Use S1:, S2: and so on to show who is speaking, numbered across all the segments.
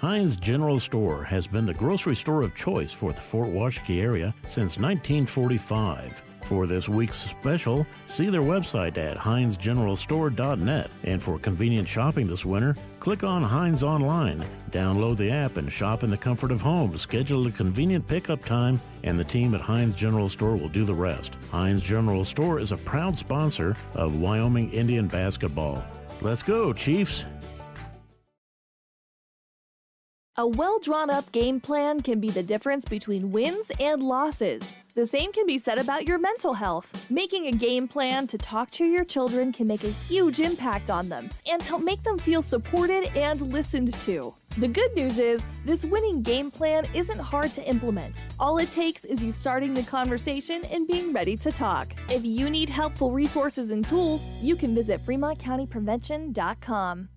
S1: Heinz General Store has been the grocery store of choice for the Fort Washakie area since 1945. For this week's special, see their website at heinzgeneralstore.net. And for convenient shopping this winter, click on Heinz Online, download the app, and shop in the comfort of home. Schedule a convenient pickup time, and the team at Heinz General Store will do the rest. Heinz General Store is a proud sponsor of Wyoming Indian basketball. Let's go, Chiefs!
S2: A well-drawn-up game plan can be the difference between wins and losses. The same can be said about your mental health. Making a game plan to talk to your children can make a huge impact on them and help make them feel supported and listened to. The good news is, this winning game plan isn't hard to implement. All it takes is you starting the conversation and being ready to talk. If you need helpful resources and tools, you can visit FremontCountyPrevention.com.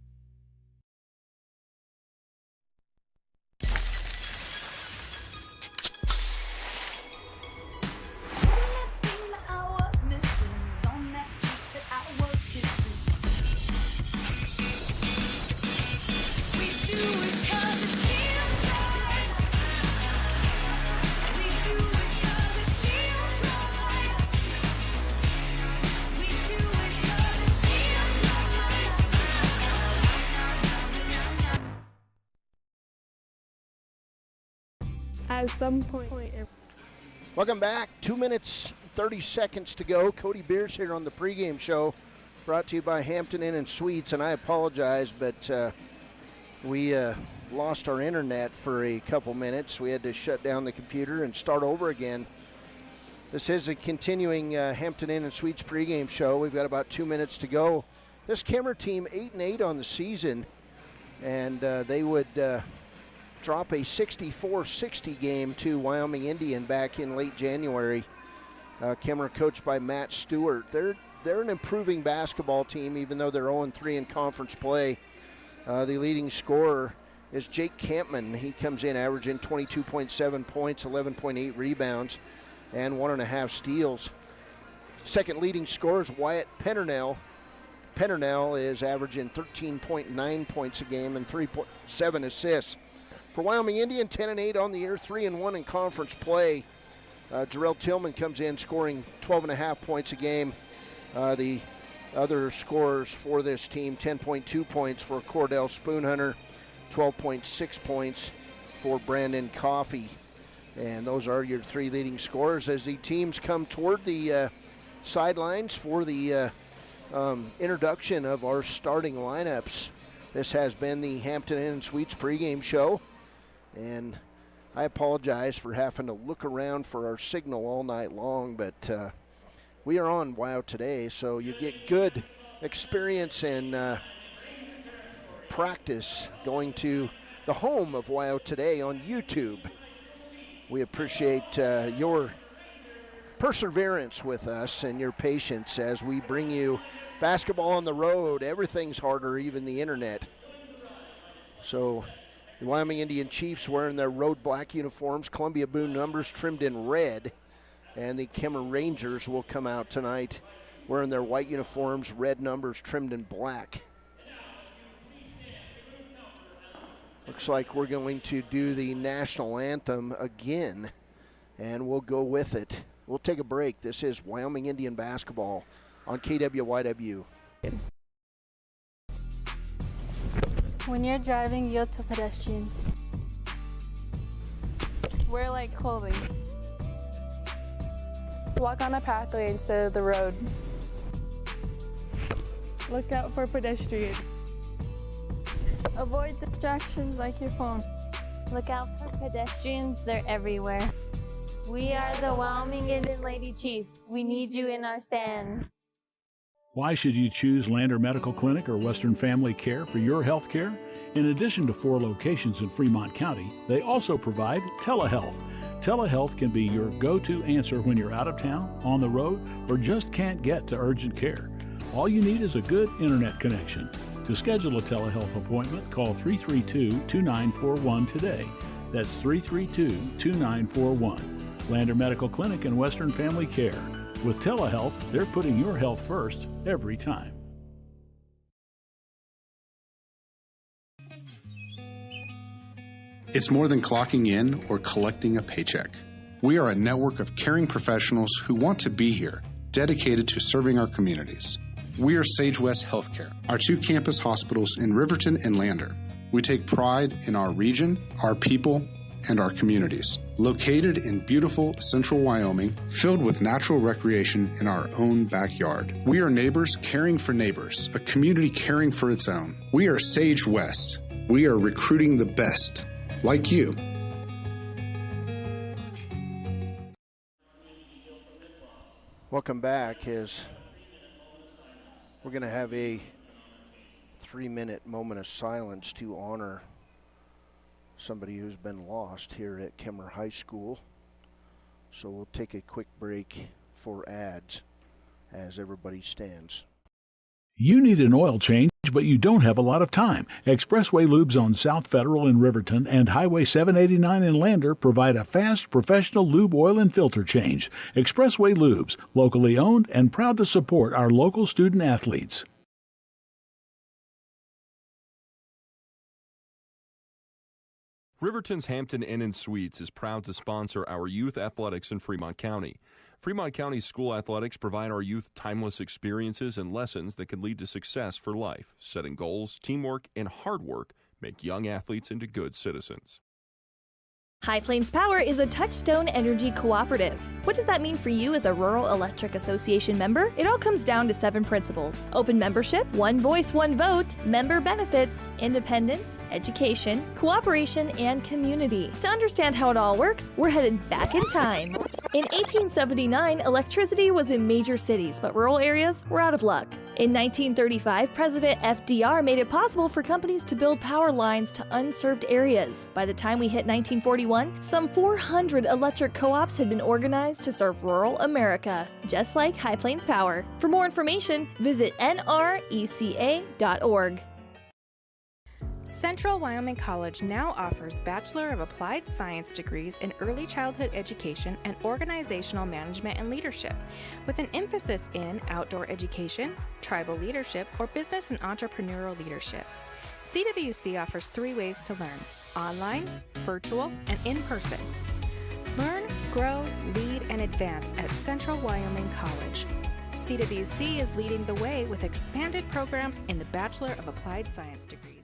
S3: At some point.
S4: Welcome back. 2 minutes, 30 seconds to go. Cody Beers here on the pregame show, brought to you by Hampton Inn and Suites. And I apologize, but we lost our internet for a couple minutes. We had to shut down the computer and start over again. This is a continuing Hampton Inn and Suites pregame show. We've got about 2 minutes to go. This Kemmerer team 8-8 on the season, and they would drop a 64-60 game to Wyoming Indian back in late January. Kemmerer coached by Matt Stewart. They're an improving basketball team, even though they're 0-3 in conference play. The leading scorer is Jake Campman. He comes in averaging 22.7 points, 11.8 rebounds, and 1.5 steals. Second leading scorer is Wyatt Pennernell. Pennernell is averaging 13.9 points a game and 3.7 assists. For Wyoming Indian, 10-8 on the year, 3-1 in conference play. Jarrell Tillman comes in scoring 12.5 points a game. The other scorers for this team, 10.2 points for Cordell Spoonhunter, 12.6 points for Brandon Coffey. And those are your three leading scorers as the teams come toward the sidelines for the introduction of our starting lineups. This has been the Hampton Inn & Suites pregame show. And I apologize for having to look around for our signal all night long, but we are on WOW Today, so you get good experience and practice going to the home of WOW Today on YouTube. We appreciate your perseverance with us and your patience as we bring you basketball on the road. Everything's harder, even the internet. So the Wyoming Indian Chiefs wearing their road black uniforms, Columbia Boone numbers trimmed in red. And the Kemmerer Rangers will come out tonight wearing their white uniforms, red numbers trimmed in black. Looks like we're going to do the national anthem again, and we'll go with it. We'll take a break. This is Wyoming Indian basketball on KWYW.
S3: When you're driving, yield to pedestrians. Wear light clothing. Walk on a pathway instead of the road. Look out for pedestrians. Avoid distractions like your phone.
S5: Look out for pedestrians, they're everywhere. We are the Wyoming Indian Lady Chiefs. We need you in our stand.
S6: Why should you choose Lander Medical Clinic or Western Family Care for your health care? In addition to 4 locations in Fremont County, they also provide telehealth. Telehealth can be your go-to answer when you're out of town, on the road, or just can't get to urgent care. All you need is a good internet connection. To schedule a telehealth appointment, call 332-2941 today. That's 332-2941. Lander Medical Clinic and Western Family Care. With telehealth, they're putting your health first every time.
S7: It's more than clocking in or collecting a paycheck. We are a network of caring professionals who want to be here, dedicated to serving our communities. We are Sage West Healthcare, our 2 campus hospitals in Riverton and Lander. We take pride in our region, our people, and our communities. Located in beautiful central Wyoming, filled with natural recreation in our own backyard. We are neighbors caring for neighbors, a community caring for its own. We are Sage West. We are recruiting the best, like you.
S4: Welcome back, as we're going to have a 3-minute moment of silence to honor somebody who's been lost here at Kemmerer High School. So we'll take a quick break for ads as everybody stands.
S6: You need an oil change, but you don't have a lot of time. Expressway Lubes on South Federal in Riverton and Highway 789 in Lander provide a fast, professional lube, oil, and filter change. Expressway Lubes, locally owned and proud to support our local student athletes.
S8: Riverton's Hampton Inn & Suites is proud to sponsor our youth athletics in Fremont County. Fremont County school athletics provide our youth timeless experiences and lessons that can lead to success for life. Setting goals, teamwork, and hard work make young athletes into good citizens.
S2: High Plains Power is a Touchstone Energy cooperative. What does that mean for you as a Rural Electric Association member? It all comes down to 7 principles: open membership, one voice, one vote, member benefits, independence, education, cooperation, and community. To understand how it all works, we're headed back in time. In 1879, electricity was in major cities, but rural areas were out of luck. In 1935, President FDR made it possible for companies to build power lines to unserved areas. By the time we hit 1941, some 400 electric co-ops had been organized to serve rural America, just like High Plains Power. For more information, visit nreca.org.
S9: Central Wyoming College now offers Bachelor of Applied Science degrees in Early Childhood Education and Organizational Management and Leadership, with an emphasis in outdoor education, tribal leadership, or business and entrepreneurial leadership. CWC offers 3 ways to learn: online, virtual, and in person. Learn, grow, lead, and advance at Central Wyoming College. CWC is leading the way with expanded programs in the Bachelor of Applied Science degrees.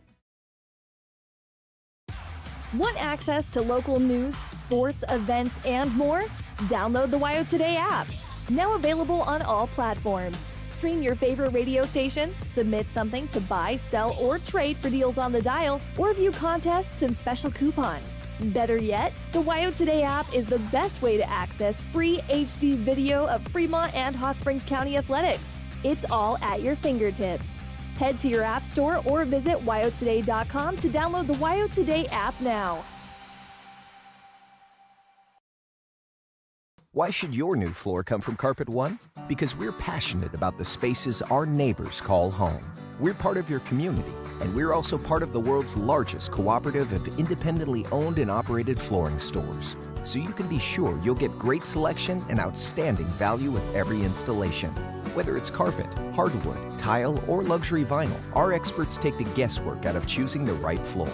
S2: Want access to local news, sports, events, and more? Download the WYO Today app. Now available on all platforms. Stream your favorite radio station, submit something to buy, sell, or trade for deals on the dial, or view contests and special coupons. Better yet, the WYO Today app is the best way to access free HD video of Fremont and Hot Springs County athletics. It's all at your fingertips. Head to your app store or visit wyotoday.com to download the WYO Today app now.
S10: Why should your new floor come from Carpet One? Because we're passionate about the spaces our neighbors call home. We're part of your community, and we're also part of the world's largest cooperative of independently owned and operated flooring stores. So you can be sure you'll get great selection and outstanding value with every installation. Whether it's carpet, hardwood, tile, or luxury vinyl, our experts take the guesswork out of choosing the right floor.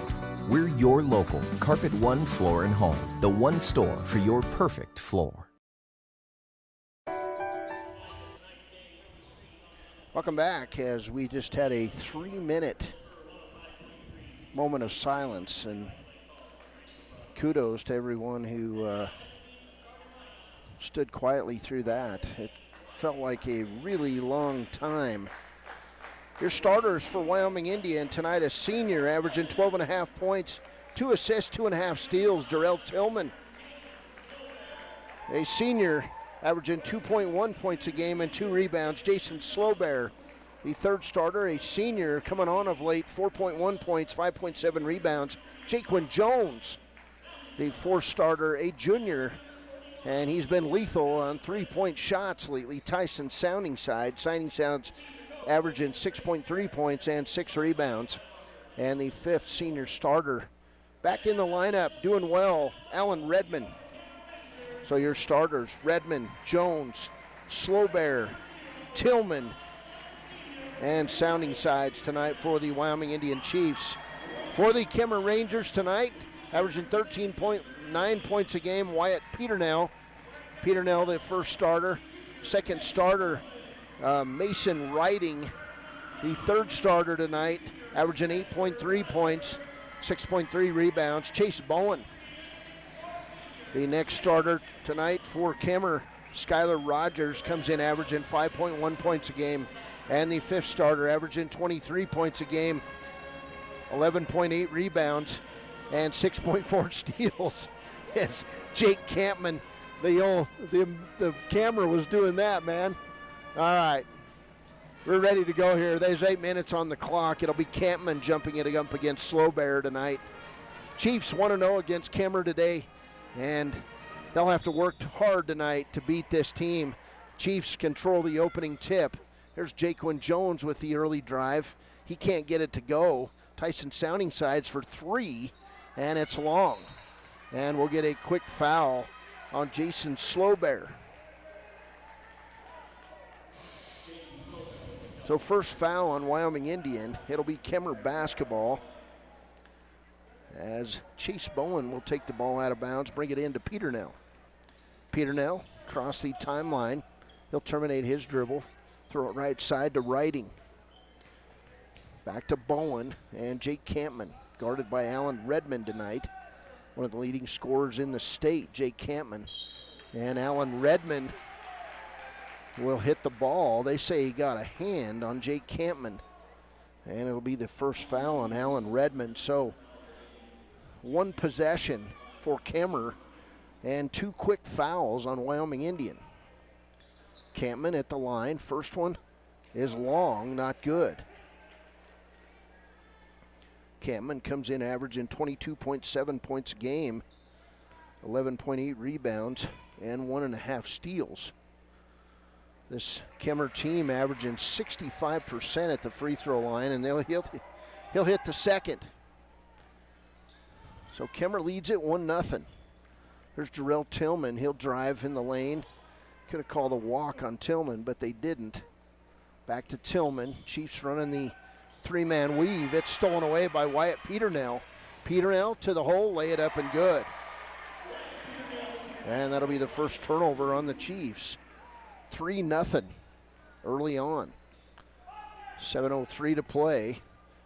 S10: We're your local Carpet One Floor and Home, the one store for your perfect floor.
S4: Welcome back, as we just had a 3-minute moment of silence, and kudos to everyone who stood quietly through that. It felt like a really long time. Your starters for Wyoming Indian tonight: a senior averaging 12.5 points, 2 assists, 2.5 steals, Jarrell Tillman. A senior averaging 2.1 points a game and 2 rebounds, Jason Slowbear. The third starter, a senior coming on of late, 4.1 points, 5.7 rebounds, Jaquin Jones. The fourth starter, a junior, and he's been lethal on 3-point shots lately, Tyson Soundingside. Soundingside averaging 6.3 points and 6 rebounds. And the fifth senior starter, back in the lineup, doing well, Alan Redmond. So your starters: Redmond, Jones, Slowbear, Tillman, and Soundingsides tonight for the Wyoming Indian Chiefs. For the Kemmerer Rangers tonight, averaging 13.9 points a game, Wyatt Peternell. Peternell, the first starter. Second starter, Mason Riding, the third starter tonight, averaging 8.3 points, 6.3 rebounds. Chase Bowen, the next starter tonight for Kemmerer. Skylar Rogers comes in averaging 5.1 points a game. And the fifth starter averaging 23 points a game, 11.8 rebounds, and 6.4 steals. Yes, Jake Campman, the camera was doing that, man. All right, we're ready to go here. There's 8 minutes on the clock. It'll be Campman jumping it up against Slow Bear tonight. Chiefs 1-0 against Kemmerer today, and they'll have to work hard tonight to beat this team. Chiefs control the opening tip. There's Jaquan Jones with the early drive. He can't get it to go. Tyson Sounding Sides for 3, and it's long. And we'll get a quick foul on Jason Slowbear. So first foul on Wyoming Indian. It'll be Kemmerer basketball, as Chase Bowen will take the ball out of bounds, bring it in to Peternell. Peternell across the timeline. He'll terminate his dribble, throw it right side to Riding. Back to Bowen and Jake Campman, guarded by Alan Redmond tonight. One of the leading scorers in the state, Jake Campman. And Alan Redmond will hit the ball. They say he got a hand on Jake Campman. And it'll be the first foul on Alan Redmond. So one possession for Kemmerer and 2 quick fouls on Wyoming Indian. Campman at the line. First one is long, not good. Campman comes in averaging 22.7 points a game, 11.8 rebounds, and 1.5 steals. This Kemmerer team averaging 65% at the free throw line, and he'll hit the second. So Kemmerer leads it 1-0. There's Jarrell Tillman. He'll drive in the lane. Could have called a walk on Tillman, but they didn't. Back to Tillman. Chiefs running the 3-man weave. It's stolen away by Wyatt Peternell. Peternell to the hole, lay it up and good. And that'll be the first turnover on the Chiefs. 3-0 early on. 7:03 to play.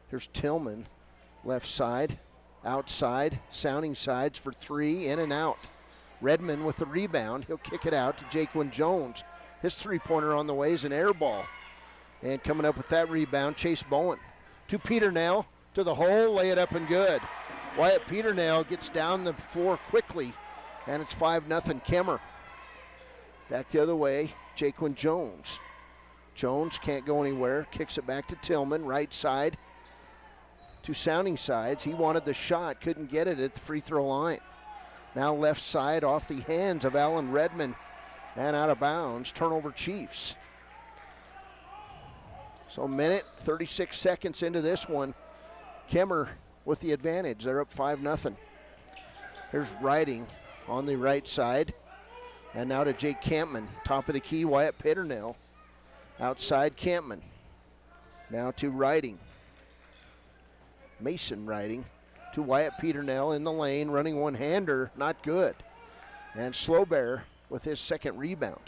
S4: Here's Tillman, left side, outside, Sounding Sides for 3, in and out. Redmond with the rebound. He'll kick it out to Jaquan Jones. His three-pointer on the way is an air ball. And coming up with that rebound, Chase Bowen. To Peternell, to the hole, lay it up and good. Wyatt Peternell gets down the floor quickly, and it's 5-0 Kemmerer. Back the other way, Jaquan Jones. Jones can't go anywhere, kicks it back to Tillman, right side to Sounding Sides. He wanted the shot, couldn't get it at the free throw line. Now left side off the hands of Alan Redmond and out of bounds. Turnover Chiefs. So minute, 36 seconds into this one. Kemmerer with the advantage. They're up 5-0. Here's Riding on the right side. And now to Jake Campman. Top of the key, Wyatt Peternell. Outside Campman. Now to Riding. Mason Riding to Wyatt Peternell in the lane, running one-hander, not good. And Slowbear with his second rebound.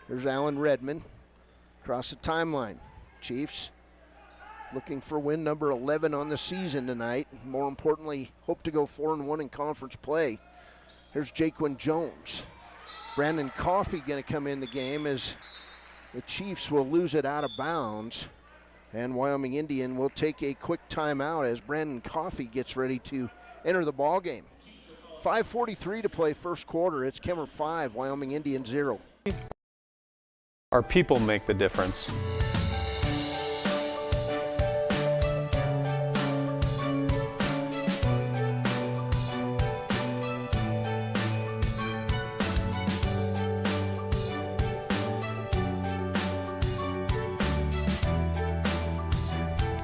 S4: There's Alan Redmond across the timeline. Chiefs looking for win number 11 on the season tonight. More importantly, hope to go 4-1 in conference play. Here's Jaquan Jones. Brandon Coffey going to come in the game as the Chiefs will lose it out of bounds. And Wyoming Indian will take a quick timeout as Brandon Coffey gets ready to enter the ball game. 5:43 to play first quarter. It's Kemmerer 5, Wyoming Indian 0.
S11: Our people make the difference.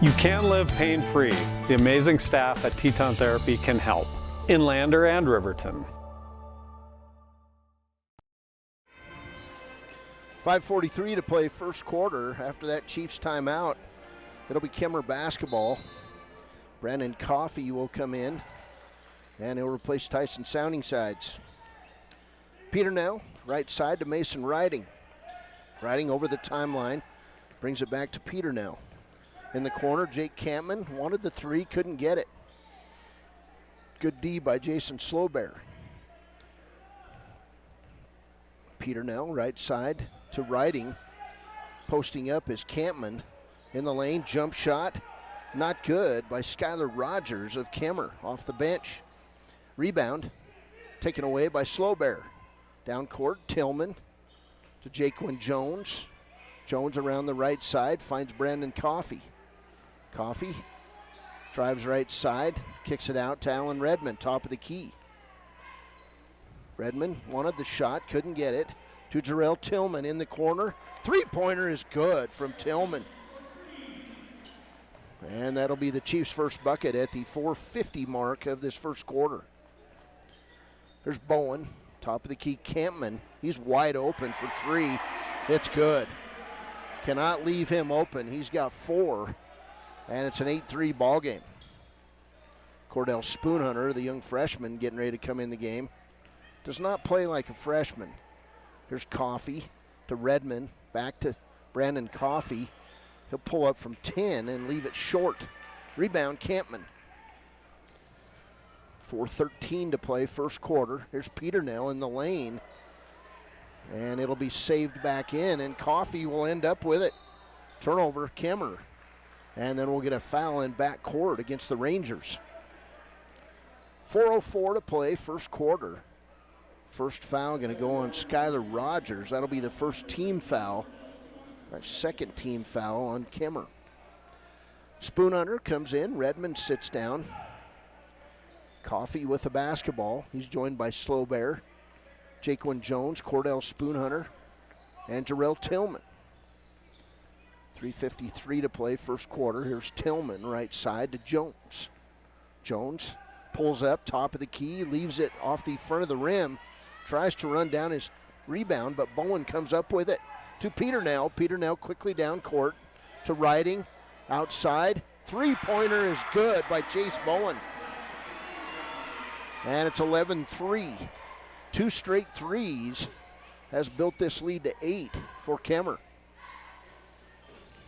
S11: You can live pain-free. The amazing staff at Teton Therapy can help. In Lander and Riverton.
S4: 5:43 to play first quarter. After that Chiefs timeout, it'll be Kemmerer basketball. Brandon Coffey will come in, and he'll replace Tyson Sounding Sides. Peter Nell, right side to Mason Riding. Riding over the timeline, brings it back to Peter Nell. In the corner, Jake Campman wanted the three, couldn't get it. Good D by Jason Slowbear. Peter Nell, right side to Riding. Posting up is Campman. In the lane, jump shot. Not good by Skylar Rogers of Kemmerer off the bench. Rebound taken away by Slowbear. Down court, Tillman to Jaquin Jones. Jones around the right side, finds Brandon Coffey. Coffey drives right side, kicks it out to Alan Redmond, top of the key. Redmond wanted the shot, couldn't get it. To Jarrell Tillman in the corner. Three-pointer is good from Tillman. And that'll be the Chiefs' first bucket at the 4:50 mark of this first quarter. There's Bowen, top of the key, Campman. He's wide open for three. It's good. Cannot leave him open. He's got 4, and it's an 8-3 ball game. Cordell Spoonhunter, the young freshman, getting ready to come in the game. Does not play like a freshman. Here's Coffey to Redmond, back to Brandon Coffey. He'll pull up from 10 and leave it short. Rebound, Campman. 4:13 to play, first quarter. Here's Peter Nell in the lane. And it'll be saved back in, and Coffey will end up with it. Turnover, Kemmerer. And then we'll get a foul in back court against the Rangers. 4:04 to play, first quarter. First foul going to go on Skylar Rogers. That'll be the first team foul. Our second team foul on Kemmerer. Spoonhunter comes in. Redmond sits down. Coffey with the basketball. He's joined by Slowbear, Jaquin Jones, Cordell Spoonhunter, and Jarrell Tillman. 3:53 to play, first quarter. Here's Tillman, right side to Jones. Jones pulls up, top of the key, leaves it off the front of the rim, tries to run down his rebound, but Bowen comes up with it to Peter Nell. Peter Nell quickly down court to Riding, outside. Three-pointer is good by Chase Bowen. And it's 11-3. 2 straight threes has built this lead to 8 for Kemmerer.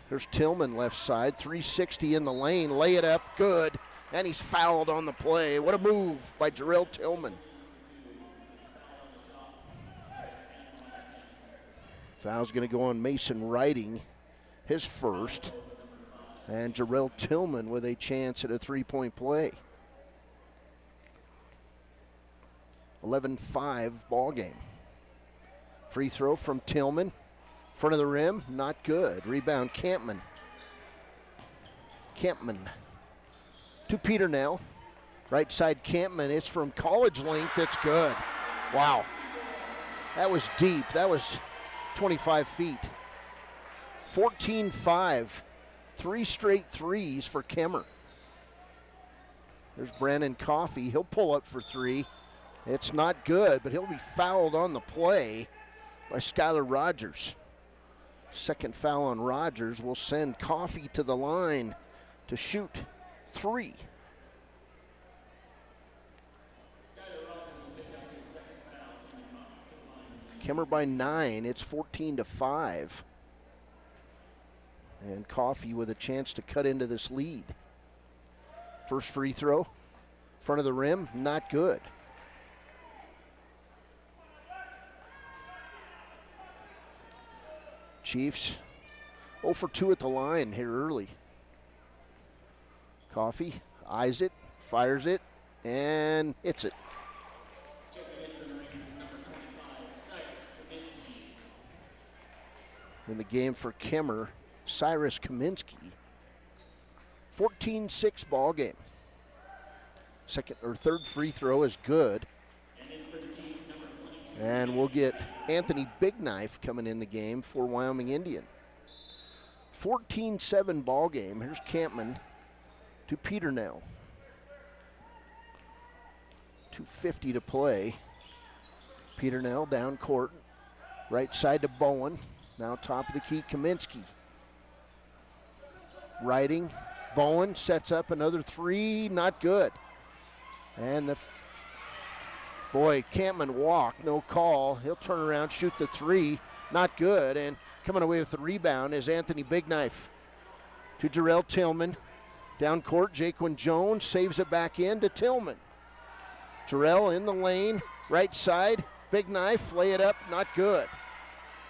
S4: There's Tillman left side, 360 in the lane, lay it up, good, and he's fouled on the play. What a move by Jarrell Tillman. Foul's going to go on Mason Riding, his first, and Jarrell Tillman with a chance at a three-point play. 11-5 ball game. Free throw from Tillman. Front of the rim, not good. Rebound, Campman. Campman to Peter Nell. Right side, Campman. It's from college length. It's good. Wow. That was deep. That was 25 feet. 14-5. 3 straight threes for Kemmerer. There's Brandon Coffey. He'll pull up for 3. It's not good, but he'll be fouled on the play by Skylar Rogers. Second foul on Rogers will send Coffey to the line to shoot 3. Kemmerer by 9. It's 14-5. And Coffey with a chance to cut into this lead. First free throw, front of the rim, not good. Chiefs 0 for 2 at the line here early. Coffey eyes it, fires it, and hits it. In the game for Kemmerer, Cyrus Kaminsky. 14-6 ball game. Second or third free throw is good. And we'll get Anthony Big Knife coming in the game for Wyoming Indian. 14-7 ball game. Here's Campman to Peter Nell. 2:50 to play. Peter Nell down court. Right side to Bowen. Now top of the key, Kaminsky. Riding Bowen sets up another three, not good. And Campman walk, no call. He'll turn around, shoot the three, not good. And coming away with the rebound is Anthony Big Knife. To Jarrell Tillman. Down court, Jaquan Jones saves it back in to Tillman. Jarrell in the lane, right side. Big Knife, lay it up, not good.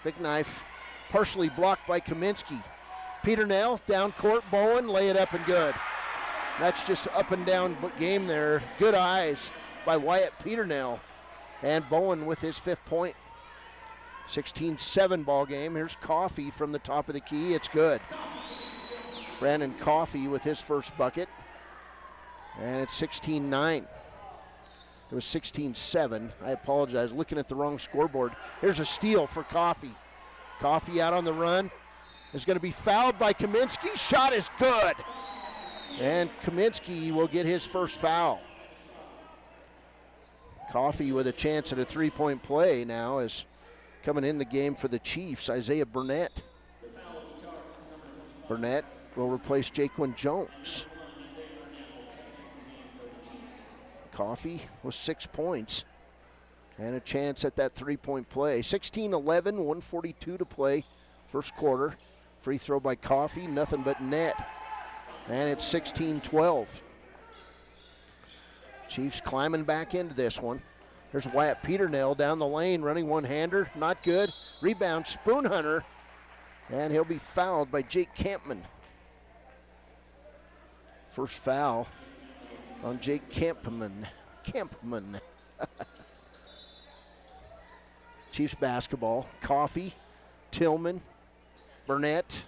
S4: Big Knife partially blocked by Kaminsky. Peternell, down court, Bowen, lay it up and good. That's just up and down game there. Good eyes by Wyatt Peternell. And Bowen with his 5th point. 16-7 ball game. Here's Coffey from the top of the key. It's good. Brandon Coffey with his first bucket. And it's 16-9. It was 16-7. I apologize, looking at the wrong scoreboard. Here's a steal for Coffey. Coffey out on the run. Is going to be fouled by Kaminsky. Shot is good. And Kaminsky will get his first foul. Coffey with a chance at a three-point play now is coming in the game for the Chiefs, Isaiah Burnett. Burnett will replace Jaquan Jones. Coffey with 6 points and a chance at that three-point play. 16-11, 1:42 to play, first quarter. Free throw by Coffey, nothing but net. And it's 16-12. Chiefs climbing back into this one. There's Wyatt Peternell down the lane, running one-hander, not good. Rebound, Spoonhunter, and he'll be fouled by Jake Campman. First foul on Jake Campman. Chiefs basketball. Coffey, Tillman, Burnett,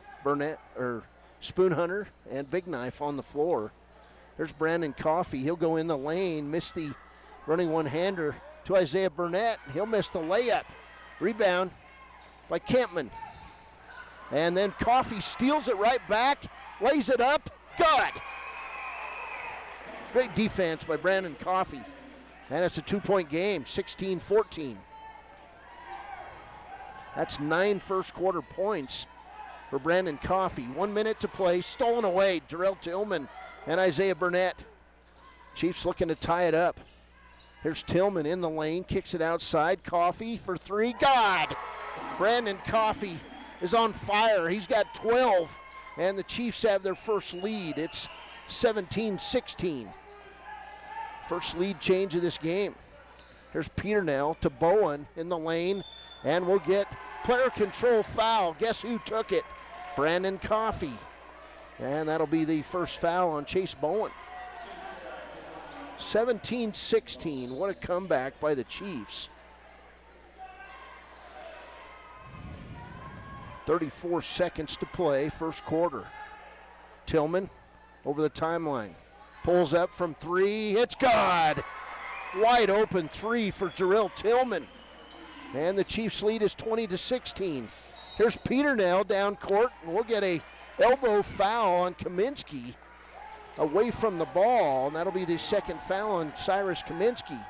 S4: Spoonhunter, and Big Knife on the floor. There's Brandon Coffey. He'll go in the lane, miss the running one-hander to Isaiah Burnett. He'll miss the layup. Rebound by Campman. And then Coffey steals it right back, lays it up. Good. Great defense by Brandon Coffey. And it's a 2-point game, 16-14. That's 9 first quarter points for Brandon Coffey. 1 minute to play, stolen away. Jarrell Tillman and Isaiah Burnett. Chiefs looking to tie it up. Here's Tillman in the lane, kicks it outside. Coffey for three. God! Brandon Coffey is on fire. He's got 12, and the Chiefs have their first lead. It's 17-16. First lead change of this game. Here's Peternell to Bowen in the lane, and we'll get player control foul. Guess who took it? Brandon Coffey. And that'll be the first foul on Chase Bowen. 17-16. What a comeback by the Chiefs. 34 seconds to play, first quarter. Tillman over the timeline. Pulls up from three. It's good. Wide open three for Jarrell Tillman. And the Chiefs lead is 20-16. Here's Peternell down court, and we'll get a elbow foul on Kaminsky away from the ball, and that'll be the second foul on Cyrus Kaminsky.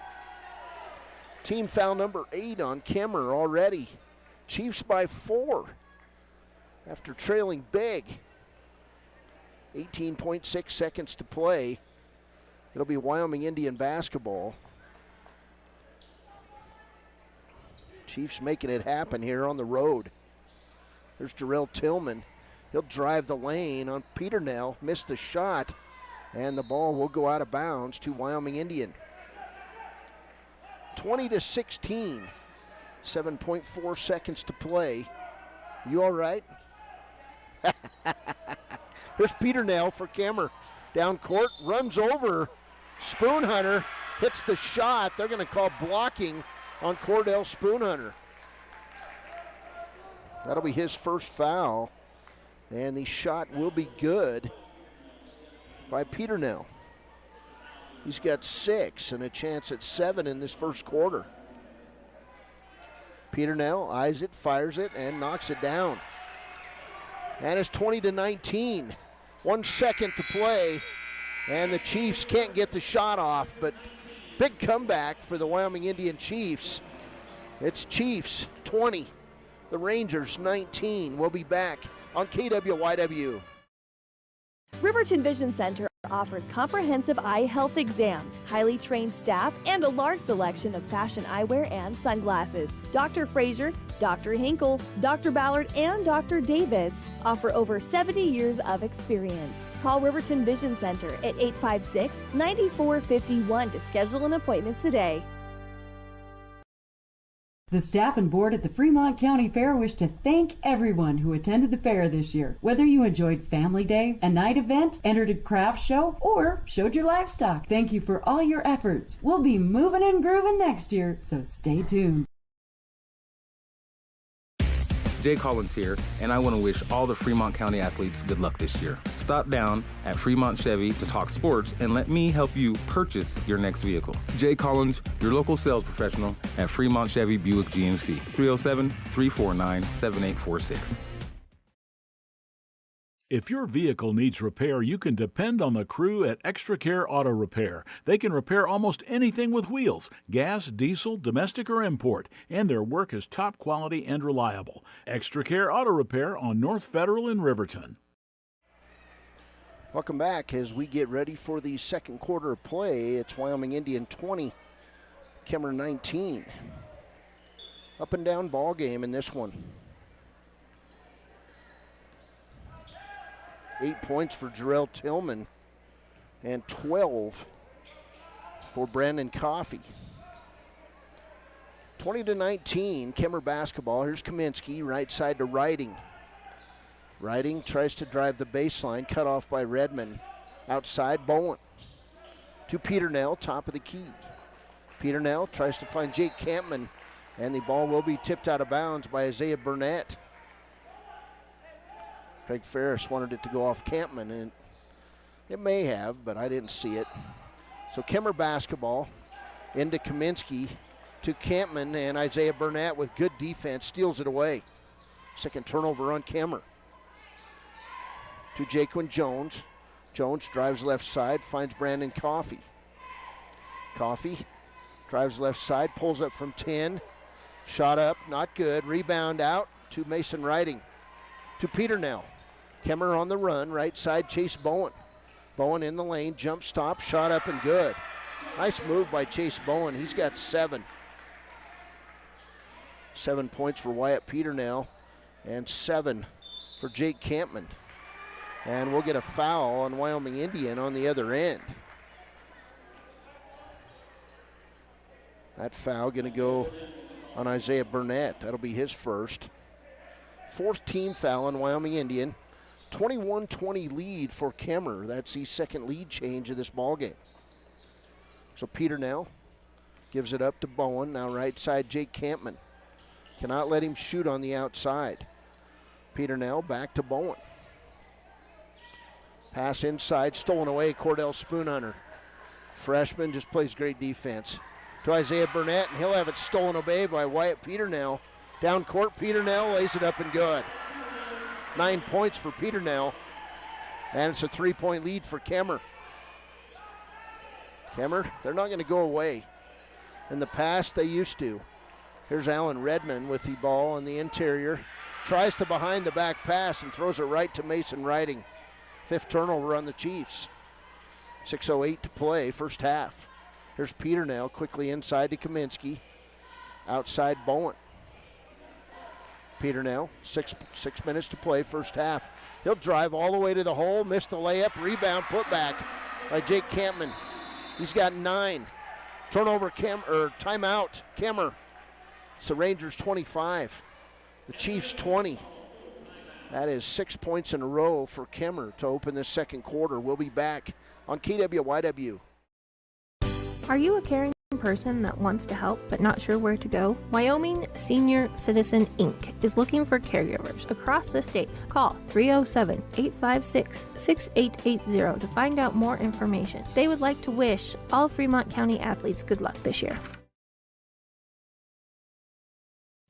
S4: Team foul number 8 on Kemmerer already. Chiefs by 4 after trailing big. 18.6 seconds to play. It'll be Wyoming Indian basketball. Chiefs making it happen here on the road. There's Jarrell Tillman. He'll drive the lane on Peternell, missed the shot, and the ball will go out of bounds to Wyoming Indian. 20-16, 7.4 seconds to play. You all right? Here's Peternell for Kemmerer. Down court, runs over Spoonhunter, hits the shot. They're going to call blocking on Cordell Spoonhunter. That'll be his first foul, and the shot will be good by Peternell. He's got 6 and a chance at 7 in this first quarter. Peternell eyes it, fires it, and knocks it down. And it's 20-19. 1 second to play, and the Chiefs can't get the shot off, but big comeback for the Wyoming Indian Chiefs. It's Chiefs 20, the Rangers 19. We'll be back on KWYW.
S2: Riverton Vision Center offers comprehensive eye health exams, highly trained staff, and a large selection of fashion eyewear and sunglasses. Dr. Frazier, Dr. Hinkle, Dr. Ballard, and Dr. Davis offer over 70 years of experience. Call Riverton Vision Center at 856-9451 to schedule an appointment today.
S12: The staff and board at the Fremont County Fair wish to thank everyone who attended the fair this year. Whether you enjoyed Family Day, a night event, entered a craft show, or showed your livestock, thank you for all your efforts. We'll be moving and grooving next year, so stay tuned.
S13: Jay Collins here, and I want to wish all the Fremont County athletes good luck this year. Stop down at Fremont Chevy to talk sports and let me help you purchase your next vehicle. Jay Collins, your local sales professional at Fremont Chevy Buick GMC, 307-349-7846.
S6: If your vehicle needs repair, you can depend on the crew at Extra Care Auto Repair. They can repair almost anything with wheels, gas, diesel, domestic, or import, and their work is top quality and reliable. Extra Care Auto Repair on North Federal in Riverton.
S4: Welcome back as we get ready for the second quarter of play. It's Wyoming Indian 20, Kemmerer 19. Up and down ball game in this one. 8 points for Jarrell Tillman and 12 for Brandon Coffey. 20-19, Kemmerer basketball. Here's Kaminsky, right side to Riding. Riding tries to drive the baseline, cut off by Redmond. Outside, Bowen. To Peternell, top of the key. Peternell tries to find Jake Campman, and the ball will be tipped out of bounds by Isaiah Burnett. Craig Ferris wanted it to go off Campman, and it may have, but I didn't see it. So Kemmerer basketball into Kaminsky to Campman, and Isaiah Burnett with good defense steals it away. Second turnover on Kemmerer. To Jaquin Jones. Jones drives left side, finds Brandon Coffey. Coffey drives left side, pulls up from 10. Shot up, not good. Rebound out to Mason Riding. To Peternell. Kemmerer on the run, right side, Chase Bowen. Bowen in the lane, jump stop, shot up and good. Nice move by Chase Bowen. He's got 7. 7 points for Wyatt Peternell and 7 for Jake Campman. And we'll get a foul on Wyoming Indian on the other end. That foul going to go on Isaiah Burnett. That'll be his first. 4th team foul on Wyoming Indian. 21-20 lead for Kemmerer. That's the second lead change of this ball game. So Peternell gives it up to Bowen. Now right side, Jake Campman. Cannot let him shoot on the outside. Peternell back to Bowen. Pass inside, stolen away, Cordell Spoonhunter. Freshman just plays great defense. To Isaiah Burnett, and he'll have it stolen away by Wyatt Peternell. Down court, Peternell lays it up and good. 9 points for Peternell, and it's a 3-point lead for Kemmerer. Kemmerer, they're not going to go away. In the past, they used to. Here's Alan Redmond with the ball on the interior. Tries to behind the back pass and throws it right to Mason Riding. 5th turnover on the Chiefs. 6:08 to play, first half. Here's Peternell quickly inside to Kaminsky. Outside Bowen. Peternell, six minutes to play, first half. He'll drive all the way to the hole, missed the layup, rebound, put back by Jake Campman. He's got 9. Turnover, timeout, Kemmerer. It's the Rangers 25, the Chiefs 20. That is 6 points in a row for Kemmerer to open this second quarter. We'll be back on KWYW.
S14: Are you a caring person that wants to help but not sure where to go? Wyoming Senior Citizen Inc. is looking for caregivers across the state. Call 307-856-6880 to find out more information. They would like to wish all Fremont County athletes good luck this year.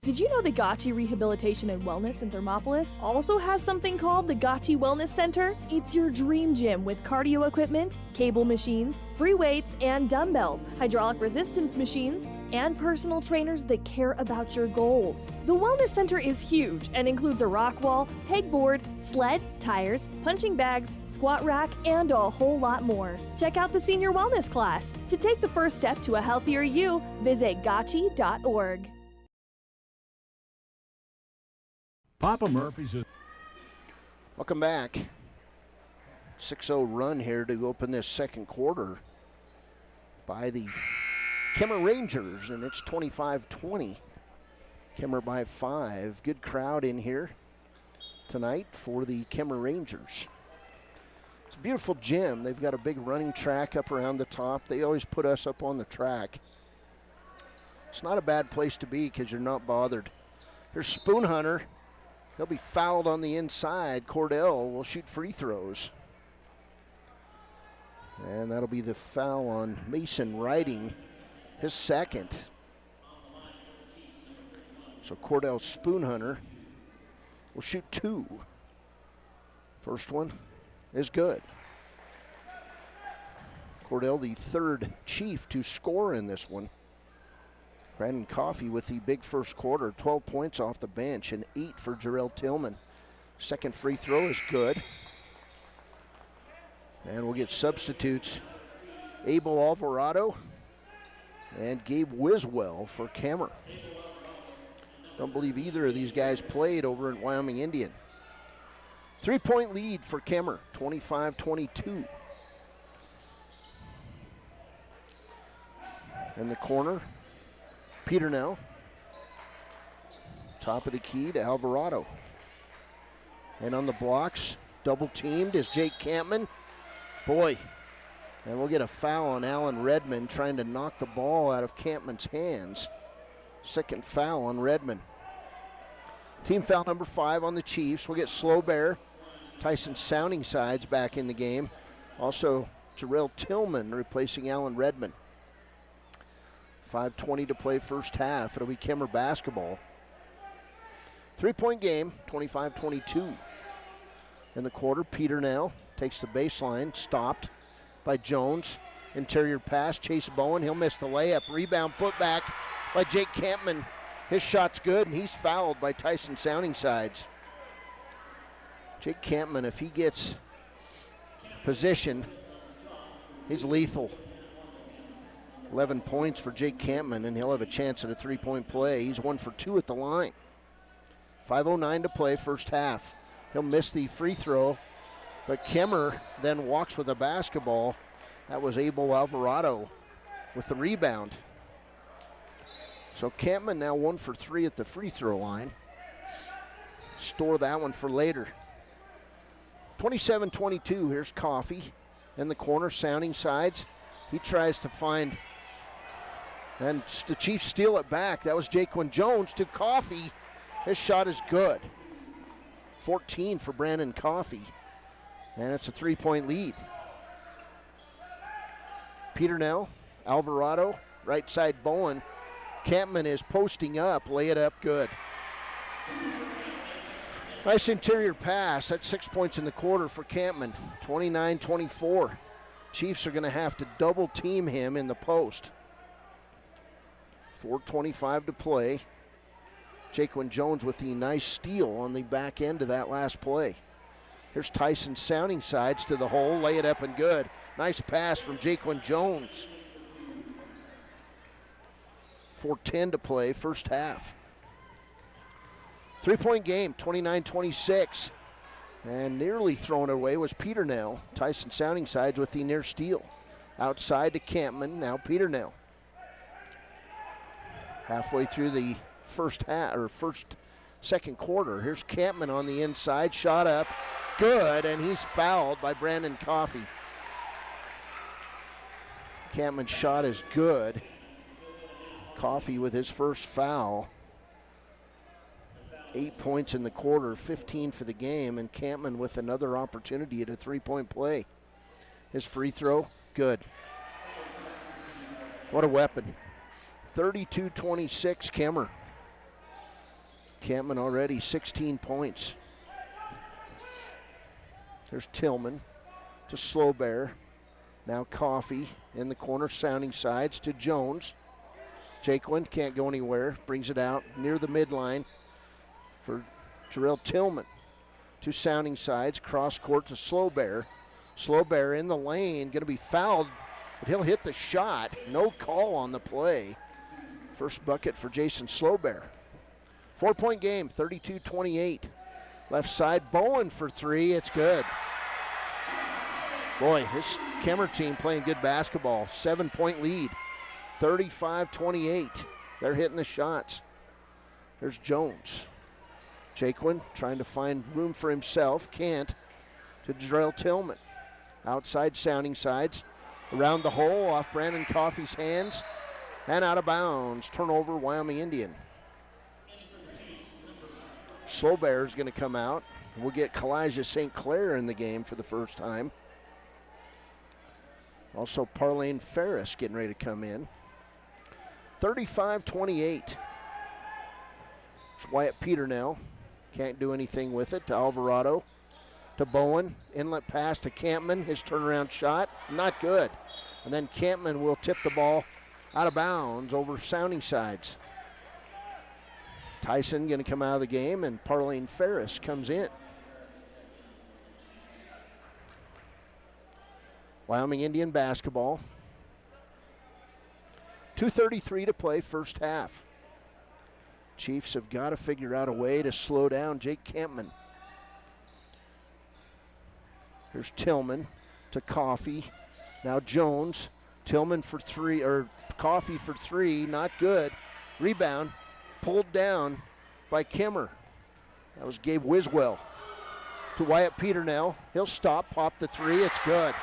S2: Did you know the Gotchi Rehabilitation and Wellness in Thermopolis also has something called the Gotchi Wellness Center? It's your dream gym with cardio equipment, cable machines, free weights and dumbbells, hydraulic resistance machines, and personal trainers that care about your goals. The Wellness Center is huge and includes a rock wall, pegboard, sled, tires, punching bags, squat rack, and a whole lot more. Check out the Senior Wellness class. To take the first step to a healthier you, visit gotchi.org.
S6: Papa Murphy's.
S4: Welcome back. 6-0 run here to open this second quarter by the Kemmerer Rangers, and it's 25-20. Kemmerer by 5. Good crowd in here tonight for the Kemmerer Rangers. It's a beautiful gym. They've got a big running track up around the top. They always put us up on the track. It's not a bad place to be because you're not bothered. Here's Spoon Hunter. He'll be fouled on the inside. Cordell will shoot free throws. And that'll be the foul on Mason Writing, his second. So Cordell Spoon Hunter will shoot 2. First one is good. Cordell, the third Chief to score in this one. Brandon Coffey with the big first quarter, 12 points off the bench and 8 for Jarrell Tillman. Second free throw is good. And we'll get substitutes. Abel Alvarado and Gabe Wiswell for Kemmerer. Don't believe either of these guys played over in Wyoming Indian. 3-point lead for Kemmerer, 25-22. In the corner, Peter now. Top of the key to Alvarado. And on the blocks, double teamed is Jake Campman. Boy, and we'll get a foul on Alan Redmond trying to knock the ball out of Campman's hands. Second foul on Redmond. Team foul number 5 on the Chiefs. We'll get Slow Bear, Tyson Sounding Sides back in the game. Also, Jarrell Tillman replacing Alan Redmond. 5:20 to play first half. It'll be Kemmerer basketball. 3-point game, 25-22. In the quarter, Peter now takes the baseline, stopped by Jones. Interior pass, Chase Bowen. He'll miss the layup. Rebound put back by Jake Campman. His shot's good, and he's fouled by Tyson Sounding Sides. Jake Campman, if he gets position, he's lethal. 11 points for Jake Campman, and he'll have a chance at a 3-point play. He's 1 for 2 at the line. 5:09 to play, first half. He'll miss the free throw, but Kemmerer then walks with a basketball. That was Abel Alvarado with the rebound. So Campman now 1 for 3 at the free throw line. Store that one for later. 27-22, here's Coffey in the corner, Sounding Sides. He tries to find, and the Chiefs steal it back. That was Jaquan Jones to Coffey. His shot is good. 14 for Brandon Coffey. And it's a 3-point lead. Peter now, Alvarado, right side Bowen. Campman is posting up, lay it up good. Nice interior pass. That's 6 points in the quarter for Campman. 29-24. Chiefs are going to have to double team him in the post. 4:25 to play. Jaquan Jones with the nice steal on the back end of that last play. Here's Tyson Sounding Sides to the hole, lay it up and good. Nice pass from Jaquan Jones. 4:10 to play, first half. 3-point game, 29-26. And nearly thrown away was Peter Nell. Tyson Sounding Sides with the near steal. Outside to Campman, now Peter Nell. Halfway through the second quarter. Here's Campman on the inside, shot up, good, and he's fouled by Brandon Coffey. Campman's shot is good. Coffey with his first foul. 8 points in the quarter, 15 for the game, and Campman with another opportunity at a 3-point play. His free throw, good. What a weapon. 32-26 Kemmerer. Campman already 16 points. There's Tillman to Slowbear. Now Coffee in the corner, sounding sides to Jones. Jaquin can't go anywhere, brings it out near the midline for Jarrell Tillman. To sounding sides, cross court to Slowbear. Slowbear in the lane, going to be fouled, but he'll hit the shot. No call on the play. First bucket for Jason Slowbear. 4-point game, 32-28. Left side, Bowen for three, it's good. Boy, this Kemmerer team playing good basketball. 7-point lead, 35-28. They're hitting the shots. There's Jones. Jaquin trying to find room for himself, can't. To Jarrell Tillman. Outside sounding sides. Around the hole, off Brandon Coffey's hands. And out of bounds. Turnover, Wyoming Indian. Slowbear is going to come out. We'll get Kalijah St. Clair in the game for the first time. Also, Parlane Ferris getting ready to come in. 35-28. It's Wyatt Peternell. Can't do anything with it. To Alvarado. To Bowen. Inlet pass to Campman. His turnaround shot. Not good. And then Campman will tip the ball out of bounds over sounding sides. Tyson going to come out of the game, and Parlane Ferris comes in. Wyoming Indian basketball. 2:33 to play, first half. Chiefs have got to figure out a way to slow down Jake Campman. Here's Tillman to Coffey. Now Jones. Tillman for three, or Coffey for three, not good. Rebound, pulled down by Kemmerer. That was Gabe Wiswell. To Wyatt Peternell. He'll stop, pop the three, it's good.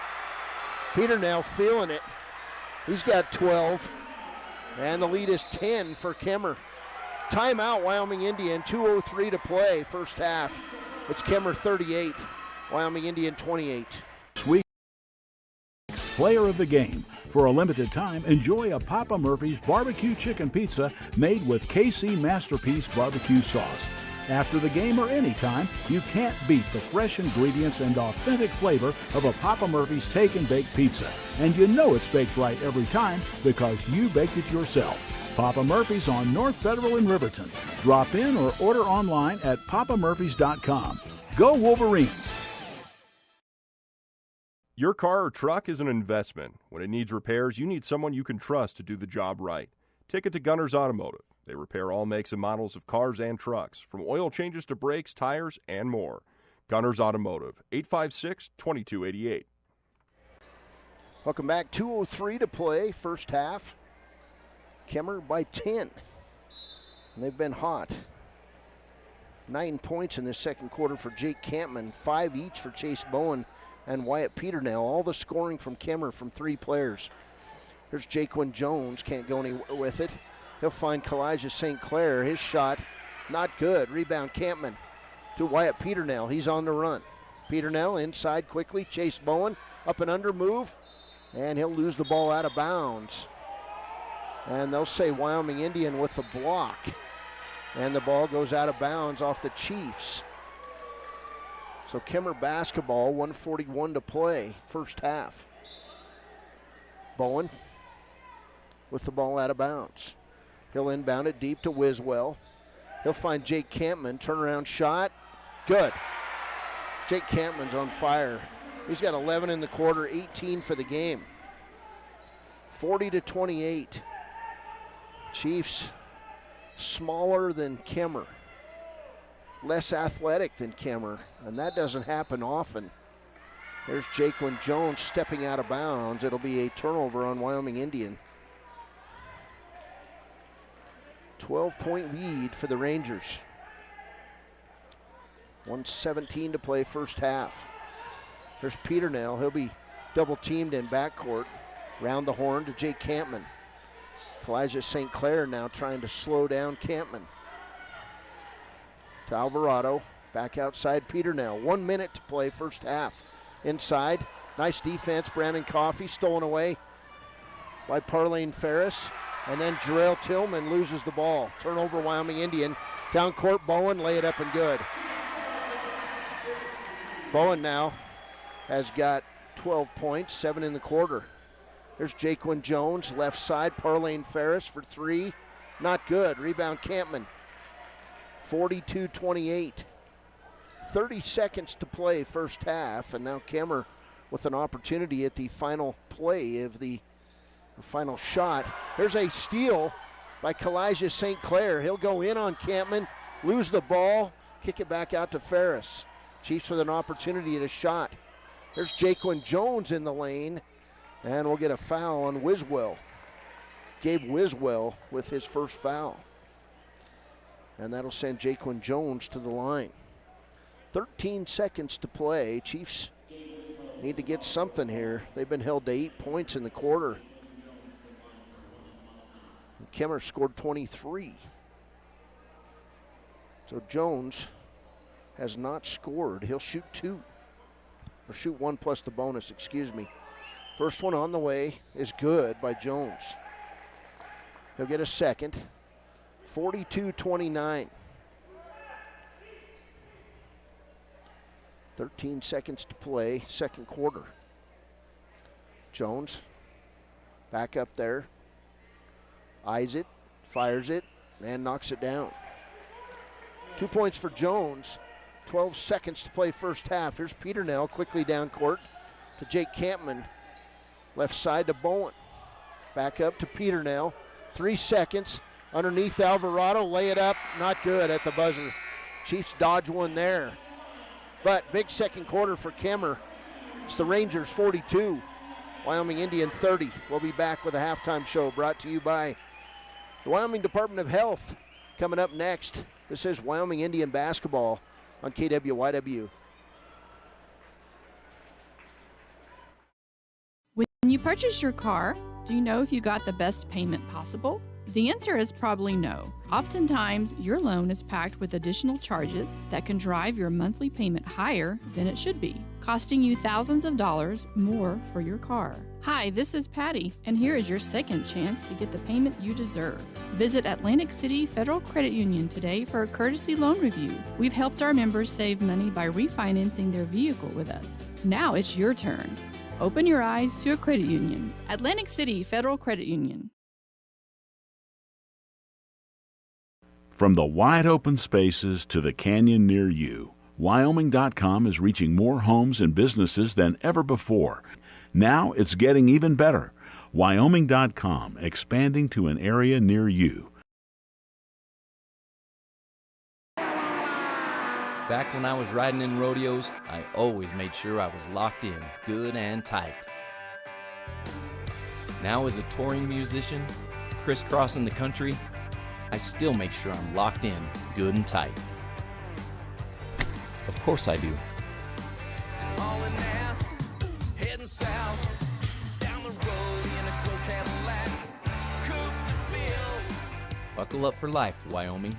S4: Peternell feeling it. He's got 12, and the lead is 10 for Kemmerer. Timeout, Wyoming Indian, 2:03 to play, first half. It's Kemmerer 38, Wyoming Indian 28.
S6: Sweet player of the game. For a limited time, enjoy a Papa Murphy's barbecue chicken pizza made with KC Masterpiece barbecue sauce. After the game or anytime, you can't beat the fresh ingredients and authentic flavor of a Papa Murphy's Take and Bake pizza. And you know it's baked right every time because you baked it yourself. Papa Murphy's on North Federal in Riverton. Drop in or order online at papamurphys.com. Go Wolverines!
S8: Your car or truck is an investment. When it needs repairs, you need someone you can trust to do the job right. Take it to Gunner's Automotive. They repair all makes and models of cars and trucks, from oil changes to brakes, tires, and more. Gunner's Automotive, 856-2288.
S4: Welcome back. 2:03 to play, first half. Kemmerer by 10. And they've been hot. 9 points in this second quarter for Jake Campman, 5 each for Chase Bowen and Wyatt Peternell. All the scoring from Kemmerer from 3 players. Here's Jaquin Jones, can't go anywhere with it. He'll find Kalijah St. Clair. His shot, not good. Rebound, Campman to Wyatt Peternell. He's on the run. Peternell inside quickly. Chase Bowen, up and under move, and he'll lose the ball out of bounds. And they'll say Wyoming Indian with the block. And the ball goes out of bounds off the Chiefs. So Kemmerer basketball, 1:41 to play, first half. Bowen with the ball out of bounds. He'll inbound it deep to Wiswell. He'll find Jake Campman, turnaround shot, good. Jake Campman's on fire. He's got 11 in the quarter, 18 for the game. 40-28. Chiefs smaller than Kemmerer, less athletic than Kemmerer, and that doesn't happen often. There's Jaquin Jones stepping out of bounds. It'll be a turnover on Wyoming Indian. 12-point lead for the Rangers. 1:17 to play, first half. There's Peternell. He'll be double-teamed in backcourt. Round the horn to Jake Campman. Kalijah St. Clair now trying to slow down Campman. To Alvarado. Back outside Peternell. 1 minute to play, first half. Inside. Nice defense. Brandon Coffey stolen away by Parlane Ferris. And then Jarrell Tillman loses the ball. Turnover, Wyoming Indian. Down court, Bowen, lay it up and good. Bowen now has got 12 points, 7 in the quarter. There's Jaquin Jones, left side, Parlane Ferris for 3. Not good. Rebound, Campman. 42-28. 30 seconds to play first half, and now Kemmerer with an opportunity at the final play of the final shot. There's a steal by Kalijah St. Clair. He'll go in on Campman, lose the ball, kick it back out to Ferris. Chiefs with an opportunity at a shot. There's Jaquin Jones in the lane, and we'll get a foul on Wiswell. Gabe Wiswell with his first foul. And that'll send Jaquin Jones to the line. 13 seconds to play. Chiefs need to get something here. They've been held to 8 points in the quarter. And Kemmerer scored 23. So Jones has not scored. He'll shoot 2. Or shoot 1 plus the bonus, excuse me. First one on the way is good by Jones. He'll get a second. 42-29. 13 seconds to play, second quarter. Jones back up there. Eyes it, fires it, and knocks it down. 2 points for Jones. 12 seconds to play first half. Here's Peternell quickly down court to Jake Campman. Left side to Bowen. Back up to Peternell. 3 seconds. Underneath Alvarado, lay it up. Not good at the buzzer. Chiefs dodge one there. But big second quarter for Kemmerer. It's the Rangers 42, Wyoming Indian 30. We'll be back with a halftime show brought to you by the Wyoming Department of Health. Coming up next, this is Wyoming Indian basketball on KWYW.
S15: When you purchase your car, do you know if you got the best payment possible? The answer is probably no. Oftentimes, your loan is packed with additional charges that can drive your monthly payment higher than it should be, costing you thousands of dollars more for your car. Hi, this is Patty, and here is your second chance to get the payment you deserve. Visit Atlantic City Federal Credit Union today for a courtesy loan review. We've helped our members save money by refinancing their vehicle with us. Now it's your turn. Open your eyes to a credit union. Atlantic City Federal Credit Union.
S6: From the wide open spaces to the canyon near you, Wyoming.com is reaching more homes and businesses than ever before. Now it's getting even better. Wyoming.com, expanding to an area near you.
S16: Back when I was riding in rodeos, I always made sure I was locked in, good and tight. Now as a touring musician, crisscrossing the country, I still make sure I'm locked in, good and tight. Of course I do.
S17: Heading south, down the road in a gold Cadillac, coupe de ville.
S16: Buckle up for life, Wyoming.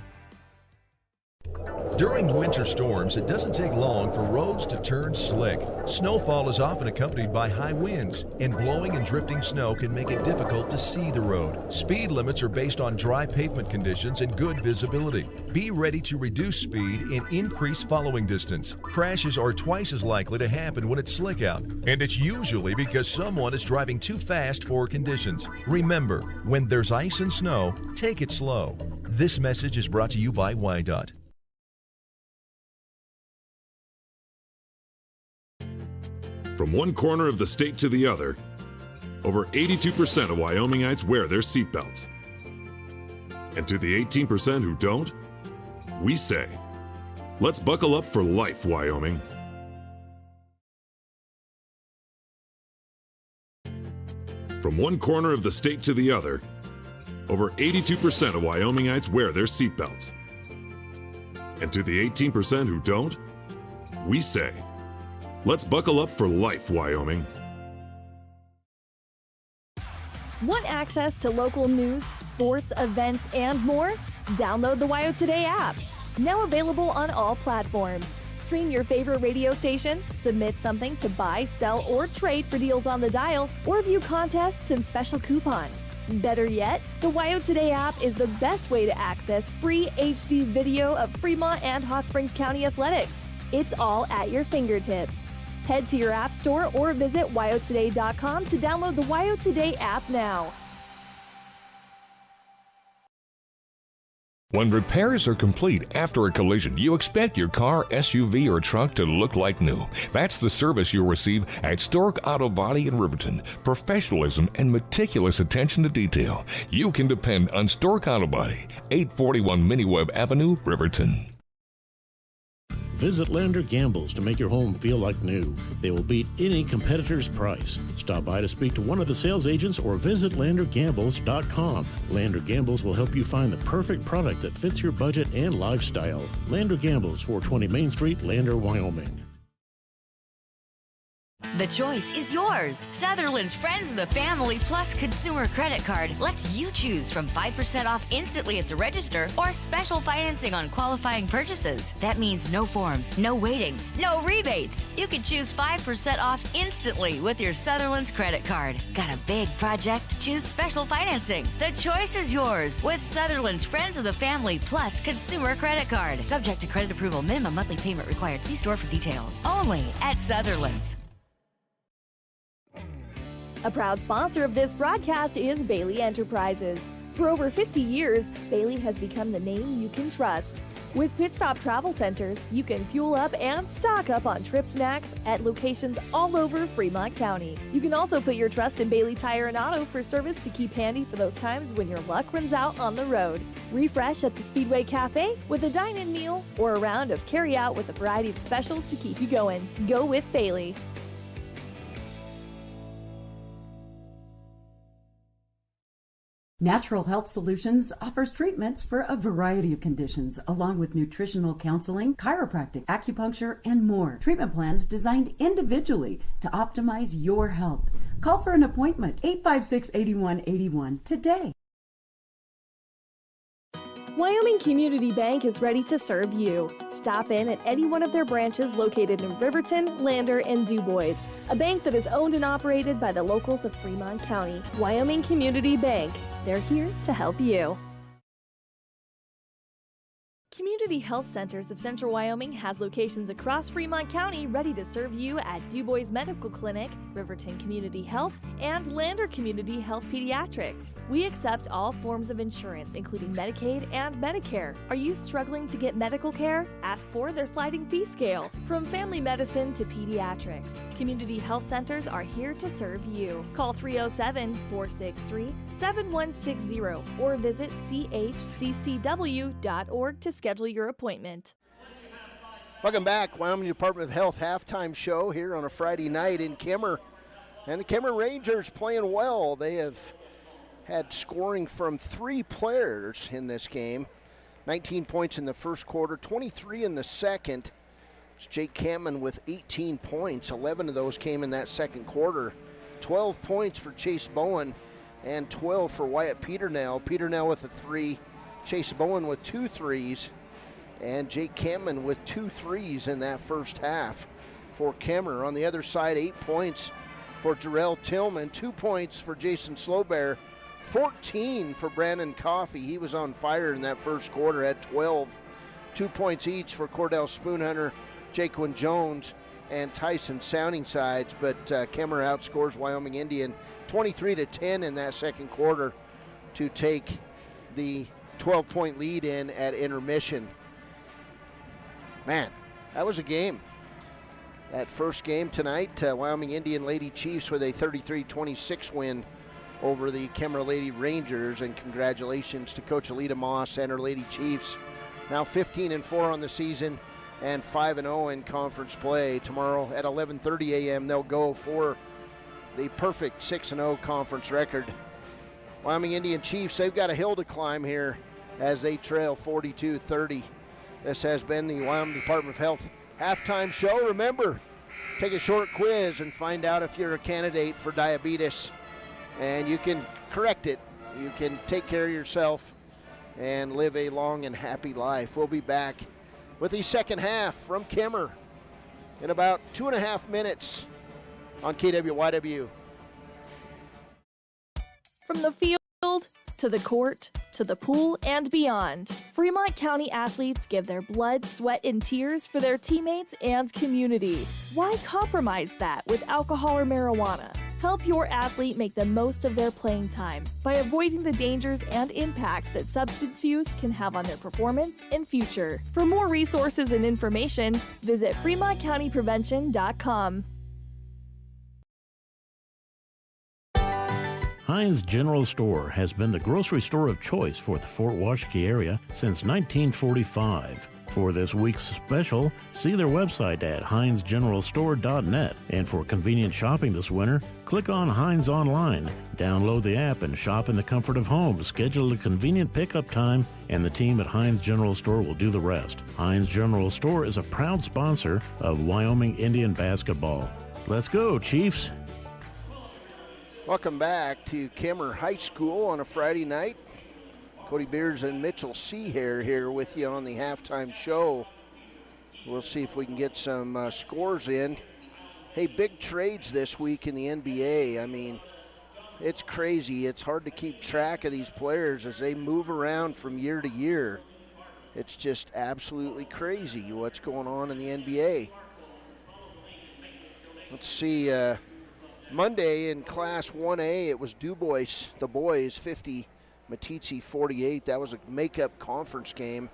S18: During winter storms, it doesn't take long for roads to turn slick. Snowfall is often accompanied by high winds, and blowing and drifting snow can make it difficult to see the road. Speed limits are based on dry pavement conditions and good visibility. Be ready to reduce speed and increase following distance. Crashes are twice as likely to happen when it's slick out, and it's usually because someone is driving too fast for conditions. Remember, when there's ice and snow, take it slow. This message is brought to you by WYDOT.
S19: From one corner of the state to the other, over 82% of Wyomingites wear their seatbelts. And to the 18% who don't, we say, let's buckle up for life, Wyoming. From one corner of the state to the other, over 82% of Wyomingites wear their seatbelts. And to the 18% who don't, we say, let's buckle up for life, Wyoming.
S2: Want access to local news, sports, events, and more? Download the WYO Today app. Now available on all platforms. Stream your favorite radio station, submit something to buy, sell, or trade for deals on the dial, or view contests and special coupons. Better yet, the Wyo Today app is the best way to access free HD video of Fremont and Hot Springs County athletics. It's all at your fingertips. Head to your app store or visit wyotoday.com to download the Wyo Today app now.
S20: When repairs are complete after a collision, you expect your car, SUV, or truck to look like new. That's the service you'll receive at Stork Auto Body in Riverton. Professionalism and meticulous attention to detail. You can depend on Stork Auto Body, 841 Miniweb Avenue, Riverton.
S1: Visit Lander Gambles to make your home feel like new. They will beat any competitor's price. Stop by to speak to one of the sales agents or visit LanderGambles.com. Lander Gambles will help you find the perfect product that fits your budget and lifestyle. Lander Gambles, 420 Main Street, Lander, Wyoming.
S21: The choice is yours. Sutherland's Friends of the Family Plus Consumer Credit Card lets you choose from 5% off instantly at the register or special financing on qualifying purchases. That means no forms, no waiting, no rebates. You can choose 5% off instantly with your Sutherland's credit card. Got a big project? Choose special financing. The choice is yours with Sutherland's Friends of the Family Plus Consumer Credit Card. Subject to credit approval. Minimum monthly payment required. See store for details. Only at Sutherland's.
S2: A proud sponsor of this broadcast is Bailey Enterprises. For over 50 years, Bailey has become the name you can trust. With Pit Stop Travel Centers, you can fuel up and stock up on trip snacks at locations all over Fremont County. You can also put your trust in Bailey Tire and Auto for service to keep handy for those times when your luck runs out on the road. Refresh at the Speedway Cafe with a dine-in meal or a round of carry-out with a variety of specials to keep you going. Go with Bailey.
S12: Natural Health Solutions offers treatments for a variety of conditions, along with nutritional counseling, chiropractic, acupuncture, and more. Treatment plans designed individually to optimize your health. Call for an appointment, 856-8181 today.
S2: Wyoming Community Bank is ready to serve you. Stop in at any one of their branches located in Riverton, Lander, and DuBois. A bank that is owned and operated by the locals of Fremont County. Wyoming Community Bank. They're here to help you. Community Health Centers of Central Wyoming has locations across Fremont County ready to serve you at DuBois Medical Clinic, Riverton Community Health, and Lander Community Health Pediatrics. We accept all forms of insurance, including Medicaid and Medicare. Are you struggling to get medical care? Ask for their sliding fee scale. From family medicine to pediatrics, Community Health Centers are here to serve you. Call 307-463-7160 or visit chccw.org to schedule your appointment.
S4: Welcome back. Wyoming Department of Health halftime show here on a Friday night in Kemmerer. And the Kemmerer Rangers playing well. They have had scoring from 3 players in this game. 19 points in the first quarter, 23 in the second. It's Jake Campman with 18 points. 11 of those came in that second quarter. 12 points for Chase Bowen and 12 for Wyatt Peternell. Peternell with a 3. Chase Bowen with 2 threes, and Jake Campman with 2 threes in that first half for Kemmerer. On the other side, 8 points for Jarrell Tillman, 2 points for Jason Slowbear, 14 for Brandon Coffey. He was on fire in that first quarter, had 12. 2 points each for Cordell Spoonhunter, Jaquan Jones, and Tyson Soundingsides, but Kemmerer outscores Wyoming Indian 23-10 in that second quarter to take the 12-point lead in at intermission. Man, that was a game. That first game tonight, Wyoming Indian Lady Chiefs with a 33-26 win over the Kemmerer Lady Rangers, and congratulations to Coach Alita Moss and her Lady Chiefs. Now 15-4 on the season and 5-0 in conference play. Tomorrow at 11:30 a.m. they'll go for the perfect 6-0 conference record. Wyoming Indian Chiefs, they've got a hill to climb here as they trail 42-30. This has been the Wyoming Department of Health halftime show. Remember, take a short quiz and find out if you're a candidate for diabetes, and you can correct it. You can take care of yourself and live a long and happy life. We'll be back with the second half from Kemmerer in about 2.5 minutes on KWYW.
S2: From the field to the court, to the pool, and beyond. Fremont County athletes give their blood, sweat, and tears for their teammates and community. Why compromise that with alcohol or marijuana? Help your athlete make the most of their playing time by avoiding the dangers and impact that substance use can have on their performance and future. For more resources and information, visit FremontCountyPrevention.com.
S1: Heinz General Store has been the grocery store of choice for the Fort Washakie area since 1945. For this week's special, see their website at HeinzGeneralStore.net. And for convenient shopping this winter, click on Heinz Online, download the app, and shop in the comfort of home. Schedule a convenient pickup time, and the team at Heinz General Store will do the rest. Heinz General Store is a proud sponsor of Wyoming Indian basketball. Let's go, Chiefs!
S4: Welcome back to Kemmerer High School on a Friday night. Cody Beers and Mitchell Seahair here with you on the halftime show. We'll see if we can get some scores in. Hey, big trades this week in the NBA. I mean, it's crazy. It's hard to keep track of these players as they move around from year to year. It's just absolutely crazy what's going on in the NBA. Let's see. Monday in Class 1A, it was DuBois, the boys, 50, Matitsi 48. That was a makeup conference game.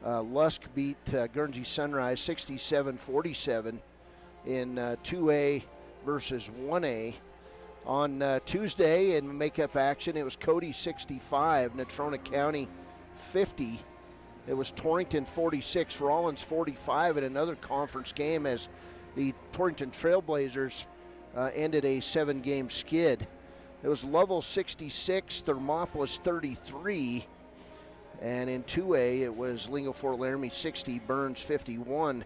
S4: Lusk beat Guernsey Sunrise 67-47 in 2A versus 1A. On Tuesday in makeup action, it was Cody 65, Natrona County 50. It was Torrington 46, Rollins 45 in another conference game as the Torrington Trailblazers ended a 7-game skid. It was Lovell 66, Thermopolis 33, and in 2A it was Lingo-Fort Laramie 60, Burns 51.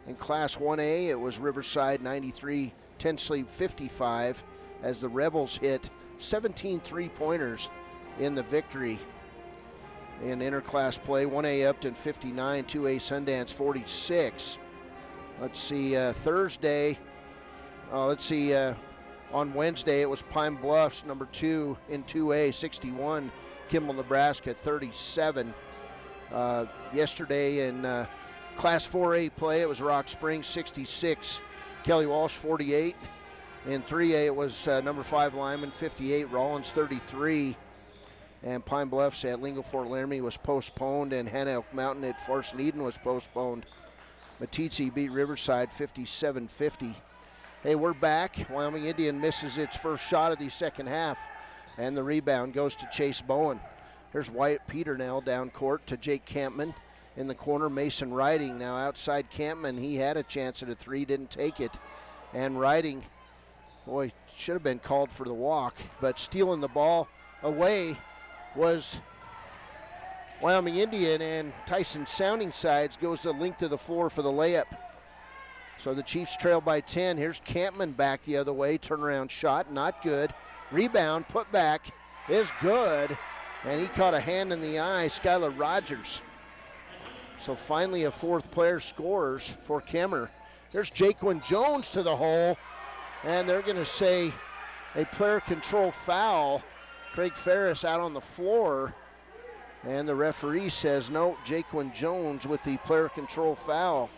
S4: In Class 1A it was Riverside 93, Tensleep 55 as the Rebels hit 17 three-pointers in the victory. In interclass play, 1A Upton 59, 2A Sundance 46. Let's see, Thursday. On Wednesday, it was Pine Bluffs, number 2 in 2A, 61. Kimball, Nebraska, 37. Yesterday in Class 4A play, it was Rock Springs, 66. Kelly Walsh, 48. In 3A, it was number 5 Lyman, 58. Rollins, 33. And Pine Bluffs at Lingo-Fort Laramie was postponed, and Hanna-Elk Mountain at Farson Eden was postponed. Matitsi beat Riverside 57-50. Hey, we're back. Wyoming Indian misses its first shot of the second half, and the rebound goes to Chase Bowen. Here's Wyatt Peternell down court to Jake Campman. In the corner, Mason Riding. Now outside Campman, he had a chance at a three, didn't take it. And Riding, boy, should have been called for the walk, but stealing the ball away was Wyoming Indian, and Tyson Sounding Sides goes the length of the floor for the layup. So the Chiefs trail by 10. Here's Campman back the other way. Turnaround shot, not good. Rebound, put back, is good. And he caught a hand in the eye, Skylar Rogers. So finally a fourth player scores for Kemmerer. Here's Jaquan Jones to the hole. And they're going to say a player control foul. Craig Ferris out on the floor. And the referee says no, Jaquan Jones with the player control foul.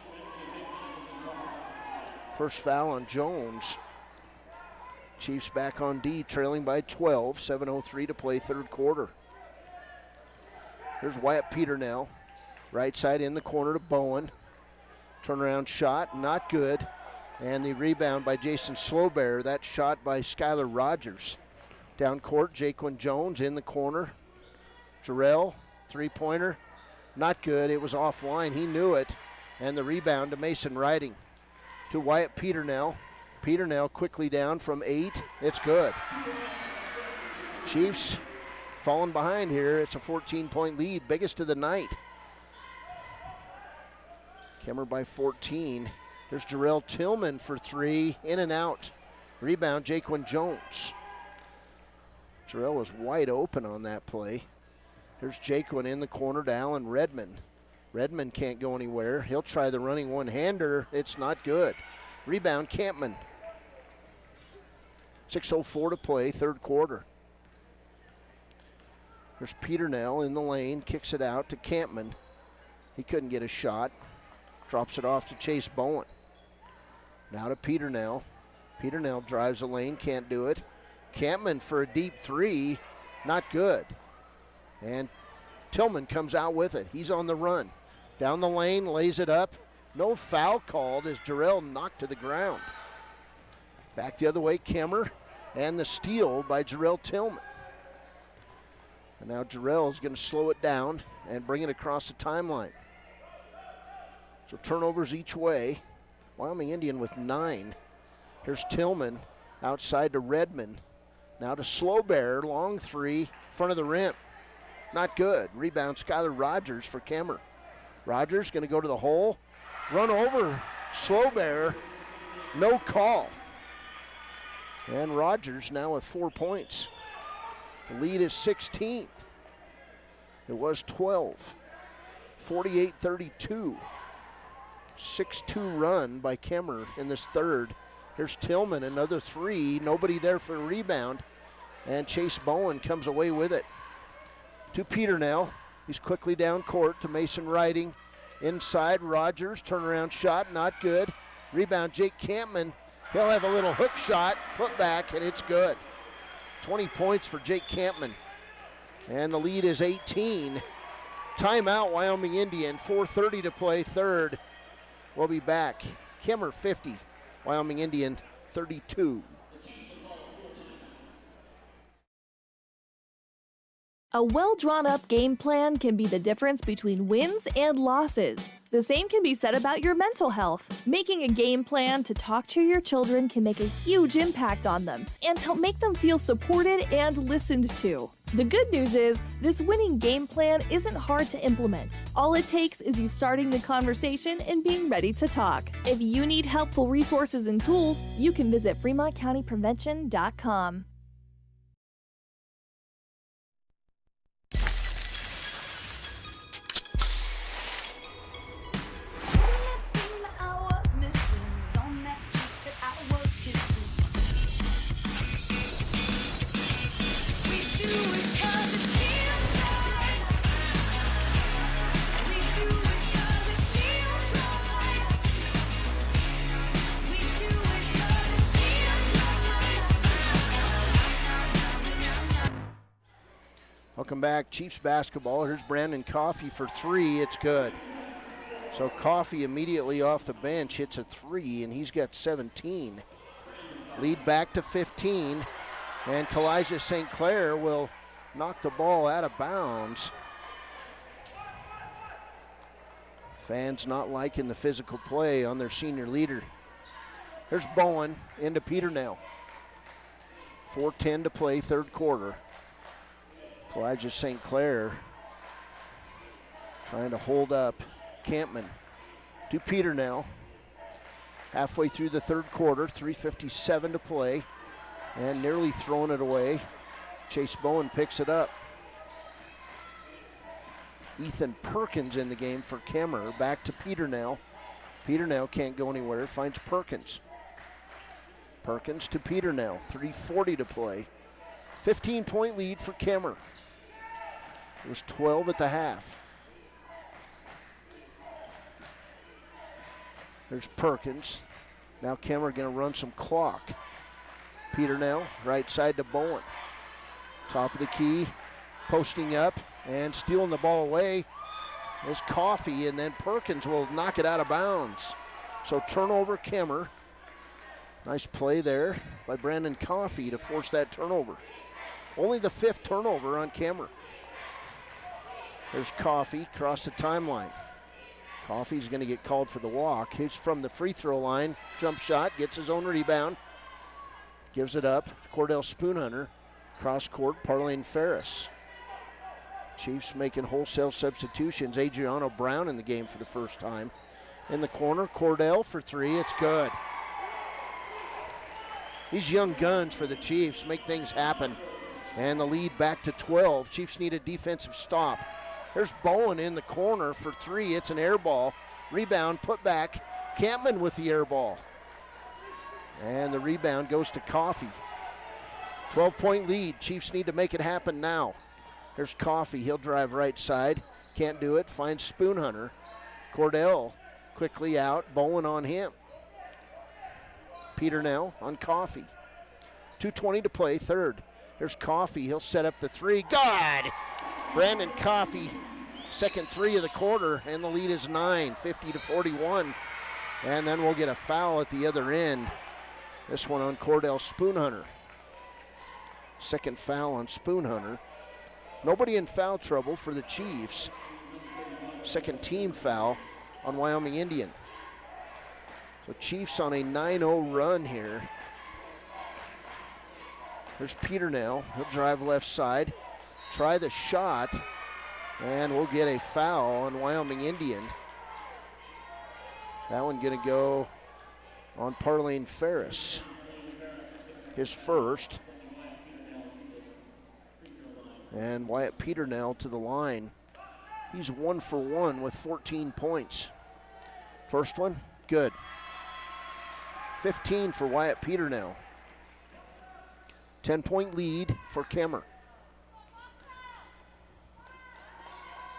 S4: First foul on Jones. Chiefs back on D, trailing by 12, 7:03 to play third quarter. Here's Wyatt Peternell, right side in the corner to Bowen. Turnaround shot, not good. And the rebound by Jason Slowbear, that shot by Skylar Rogers. Down court, Jaquan Jones in the corner. Jarrell, three-pointer, not good. It was offline, he knew it. And the rebound to Mason Riding. To Wyatt Peternell. Peternell quickly down from 8. It's good. Chiefs falling behind here. It's a 14-point lead, biggest of the night. Kemmerer by 14. There's Jarrell Tillman for 3, in and out. Rebound, Jaquan Jones. Jarrell was wide open on that play. There's Jaquan in the corner to Alan Redmond. Redmond can't go anywhere. He'll try the running one-hander. It's not good. Rebound, Campman. 6:04 to play, third quarter. There's Peternell in the lane, kicks it out to Campman. He couldn't get a shot. Drops it off to Chase Bowen. Now to Peternell. Peternell drives the lane, can't do it. Campman for a deep three, not good. And Tillman comes out with it. He's on the run. Down the lane, lays it up. No foul called as Jarrell knocked to the ground. Back the other way, Kemmer, and the steal by Jarrell Tillman. And now Jarrell is going to slow it down and bring it across the timeline. So turnovers each way. Wyoming Indian with 9. Here's Tillman outside to Redmond. Now to Slowbear, long three, front of the rim. Not good. Rebound Skylar Rogers for Kemmer. Rogers going to go to the hole. Run over Slowbear. No call. And Rogers now with 4 points. The lead is 16. It was 12. 48-32. 6-2 run by Kemmer in this third. Here's Tillman, another three. Nobody there for a rebound. And Chase Bowen comes away with it. To Peternell. He's quickly down court to Mason Riding. Inside, Rogers, turnaround shot, not good. Rebound, Jake Campman. He'll have a little hook shot, put back, and it's good. 20 points for Jake Campman. And the lead is 18. Timeout, Wyoming Indian. 4:30 to play, third. We'll be back. Kemmer 50, Wyoming Indian 32.
S2: A well-drawn-up game plan can be the difference between wins and losses. The same can be said about your mental health. Making a game plan to talk to your children can make a huge impact on them and help make them feel supported and listened to. The good news is, this winning game plan isn't hard to implement. All it takes is you starting the conversation and being ready to talk. If you need helpful resources and tools, you can visit FremontCountyPrevention.com.
S4: Welcome back, Chiefs basketball. Here's Brandon Coffey for three. It's good. So Coffey immediately off the bench hits a three, and he's got 17. Lead back to 15, and Kalijah St. Clair will knock the ball out of bounds. Fans not liking the physical play on their senior leader. There's Bowen into Peternell. 4:10 to play, third quarter. Kalijah St. Clair trying to hold up Campman. To Peternell. Halfway through the third quarter, 3:57 to play, and nearly throwing it away. Chase Bowen picks it up. Ethan Perkins in the game for Kemmer. Back to Peternell. Peternell can't go anywhere, finds Perkins. Perkins to Peternell, 3:40 to play. 15-point lead for Kemmer. It was 12 at the half. There's Perkins. Now Kemmer going to run some clock. Peternell, right side to Bowen. Top of the key, posting up and stealing the ball away is Coffey, and then Perkins will knock it out of bounds. So turnover, Kemmer. Nice play there by Brandon Coffey to force that turnover. Only the fifth turnover on Kemmer. There's Coffey across the timeline. Coffey's going to get called for the walk. He's from the free throw line. Jump shot, gets his own rebound. Gives it up. Cordell Spoonhunter. Cross court, Parlane Ferris. Chiefs making wholesale substitutions. Adriano Brown in the game for the first time. In the corner, Cordell for three. It's good. These young guns for the Chiefs make things happen. And the lead back to 12. Chiefs need a defensive stop. There's Bowen in the corner for three. It's an air ball. Rebound, put back. Campman with the air ball. And the rebound goes to Coffey. 12-point lead. Chiefs need to make it happen now. There's Coffee. He'll drive right side. Can't do it. Finds Spoon Hunter. Cordell quickly out. Bowen on him. Peter now on Coffee. 2:20 to play, third. There's Coffee. He'll set up the three. God! Brandon Coffee, second three of the quarter, and the lead is 9, 50-41. And then we'll get a foul at the other end. This one on Cordell Spoon Hunter. Second foul on Spoon Hunter. Nobody in foul trouble for the Chiefs. Second team foul on Wyoming Indian. So Chiefs on a 9-0 run here. There's Peter now. He'll drive left side. Try the shot. And we'll get a foul on Wyoming Indian. That one going to go on Parlene Ferris. His first. And Wyatt Peternell to the line. He's 1 for 1 with 14 points. First one, good. 15 for Wyatt Peternell. 10-point lead for Kemmer.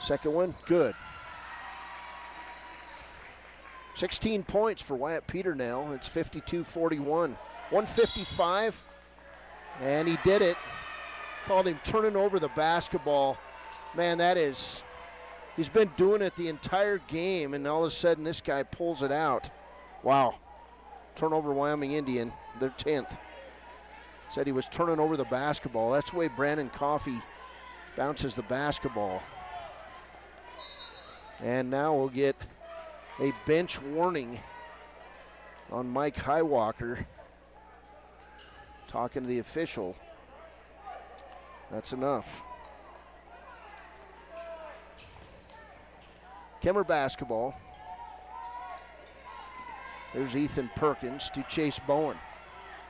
S4: Second one, good. 16 points for Wyatt Peternell. It's 52-41. 155, and he did it. Called him turning over the basketball. Man, that is, he's been doing it the entire game, and all of a sudden this guy pulls it out. Wow. Turnover Wyoming Indian, their 10th. Said he was turning over the basketball. That's the way Brandon Coffey bounces the basketball. And now we'll get a bench warning on Mike Highwalker. Talking to the official. That's enough. Kemmer basketball. There's Ethan Perkins to chase Bowen.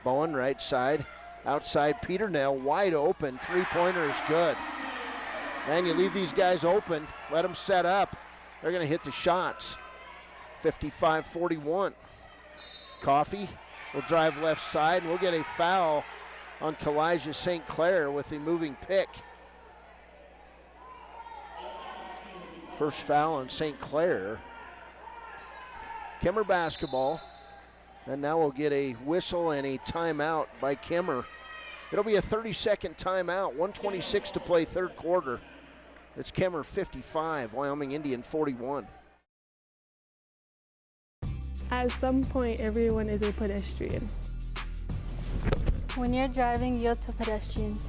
S4: Bowen right side. Outside Peternell, wide open. Three-pointer is good. Man, you leave these guys open. Let them set up. They're going to hit the shots. 55-41. Coffee will drive left side. We'll get a foul on Kalijah St. Clair with the moving pick. First foul on St. Clair. Kemmer basketball. And now we'll get a whistle and a timeout by Kemmer. It'll be a 30-second timeout. 1:26 to play third quarter. It's Kemmer 55, Wyoming Indian 41.
S3: At some point, everyone is a pedestrian.
S5: When you're driving, yield to pedestrians.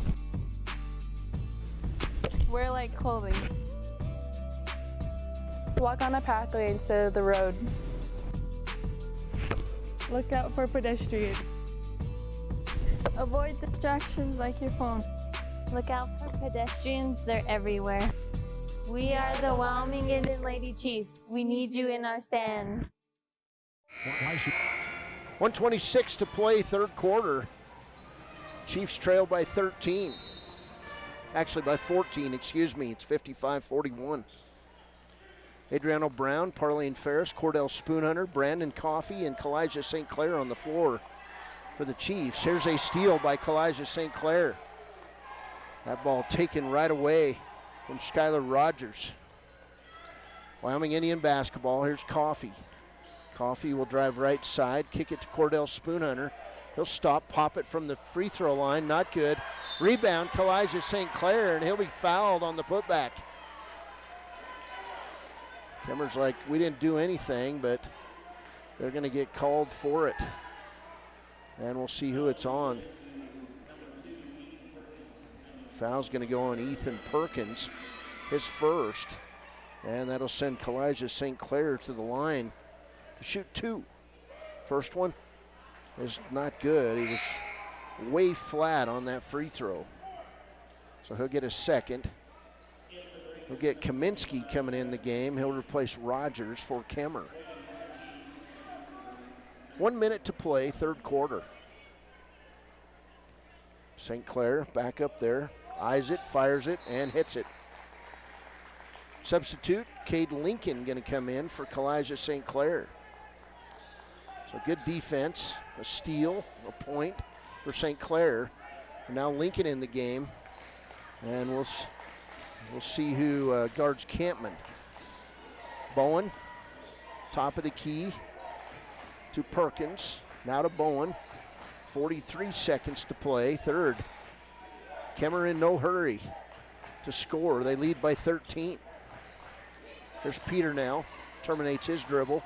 S5: Wear light clothing.
S3: Walk on a pathway instead of the road. Look out for pedestrians.
S5: Avoid distractions like your phone. Look out for pedestrians, they're everywhere. We are the Wyoming Indian Lady Chiefs. We need you in our stand.
S4: 1:26 to play third quarter. Chiefs trail by 13. Actually by 14, excuse me. It's 55-41. Adriano Brown, Parlene Ferris, Cordell Spoon Hunter, Brandon Coffey, and Kalijah St. Clair on the floor for the Chiefs. Here's a steal by Kalijah St. Clair. That ball taken right away from Skylar Rogers. Wyoming Indian basketball. Here's Coffey. Coffey will drive right side, kick it to Cordell Spoon Hunter. He'll stop, pop it from the free throw line. Not good. Rebound, Kalijah St. Clair, and he'll be fouled on the putback. Kemmer's like, we didn't do anything, but they're going to get called for it. And we'll see who it's on. Foul's going to go on Ethan Perkins, his first. And that'll send Kalijah St. Clair to the line to shoot two. First one is not good. He was way flat on that free throw. So he'll get a second. We'll get Kaminsky coming in the game. He'll replace Rogers for Kemmer. 1 minute to play, third quarter. St. Clair back up there, eyes it, fires it, and hits it. Substitute, Cade Lincoln going to come in for Kalijah St. Clair. So good defense, a steal, a point for St. Clair. And now Lincoln in the game. And we'll We'll see who guards Campman. Bowen, top of the key to Perkins. Now to Bowen. 43 seconds to play, third. Kemmerer in no hurry to score. They lead by 13. There's Peter now. Terminates his dribble.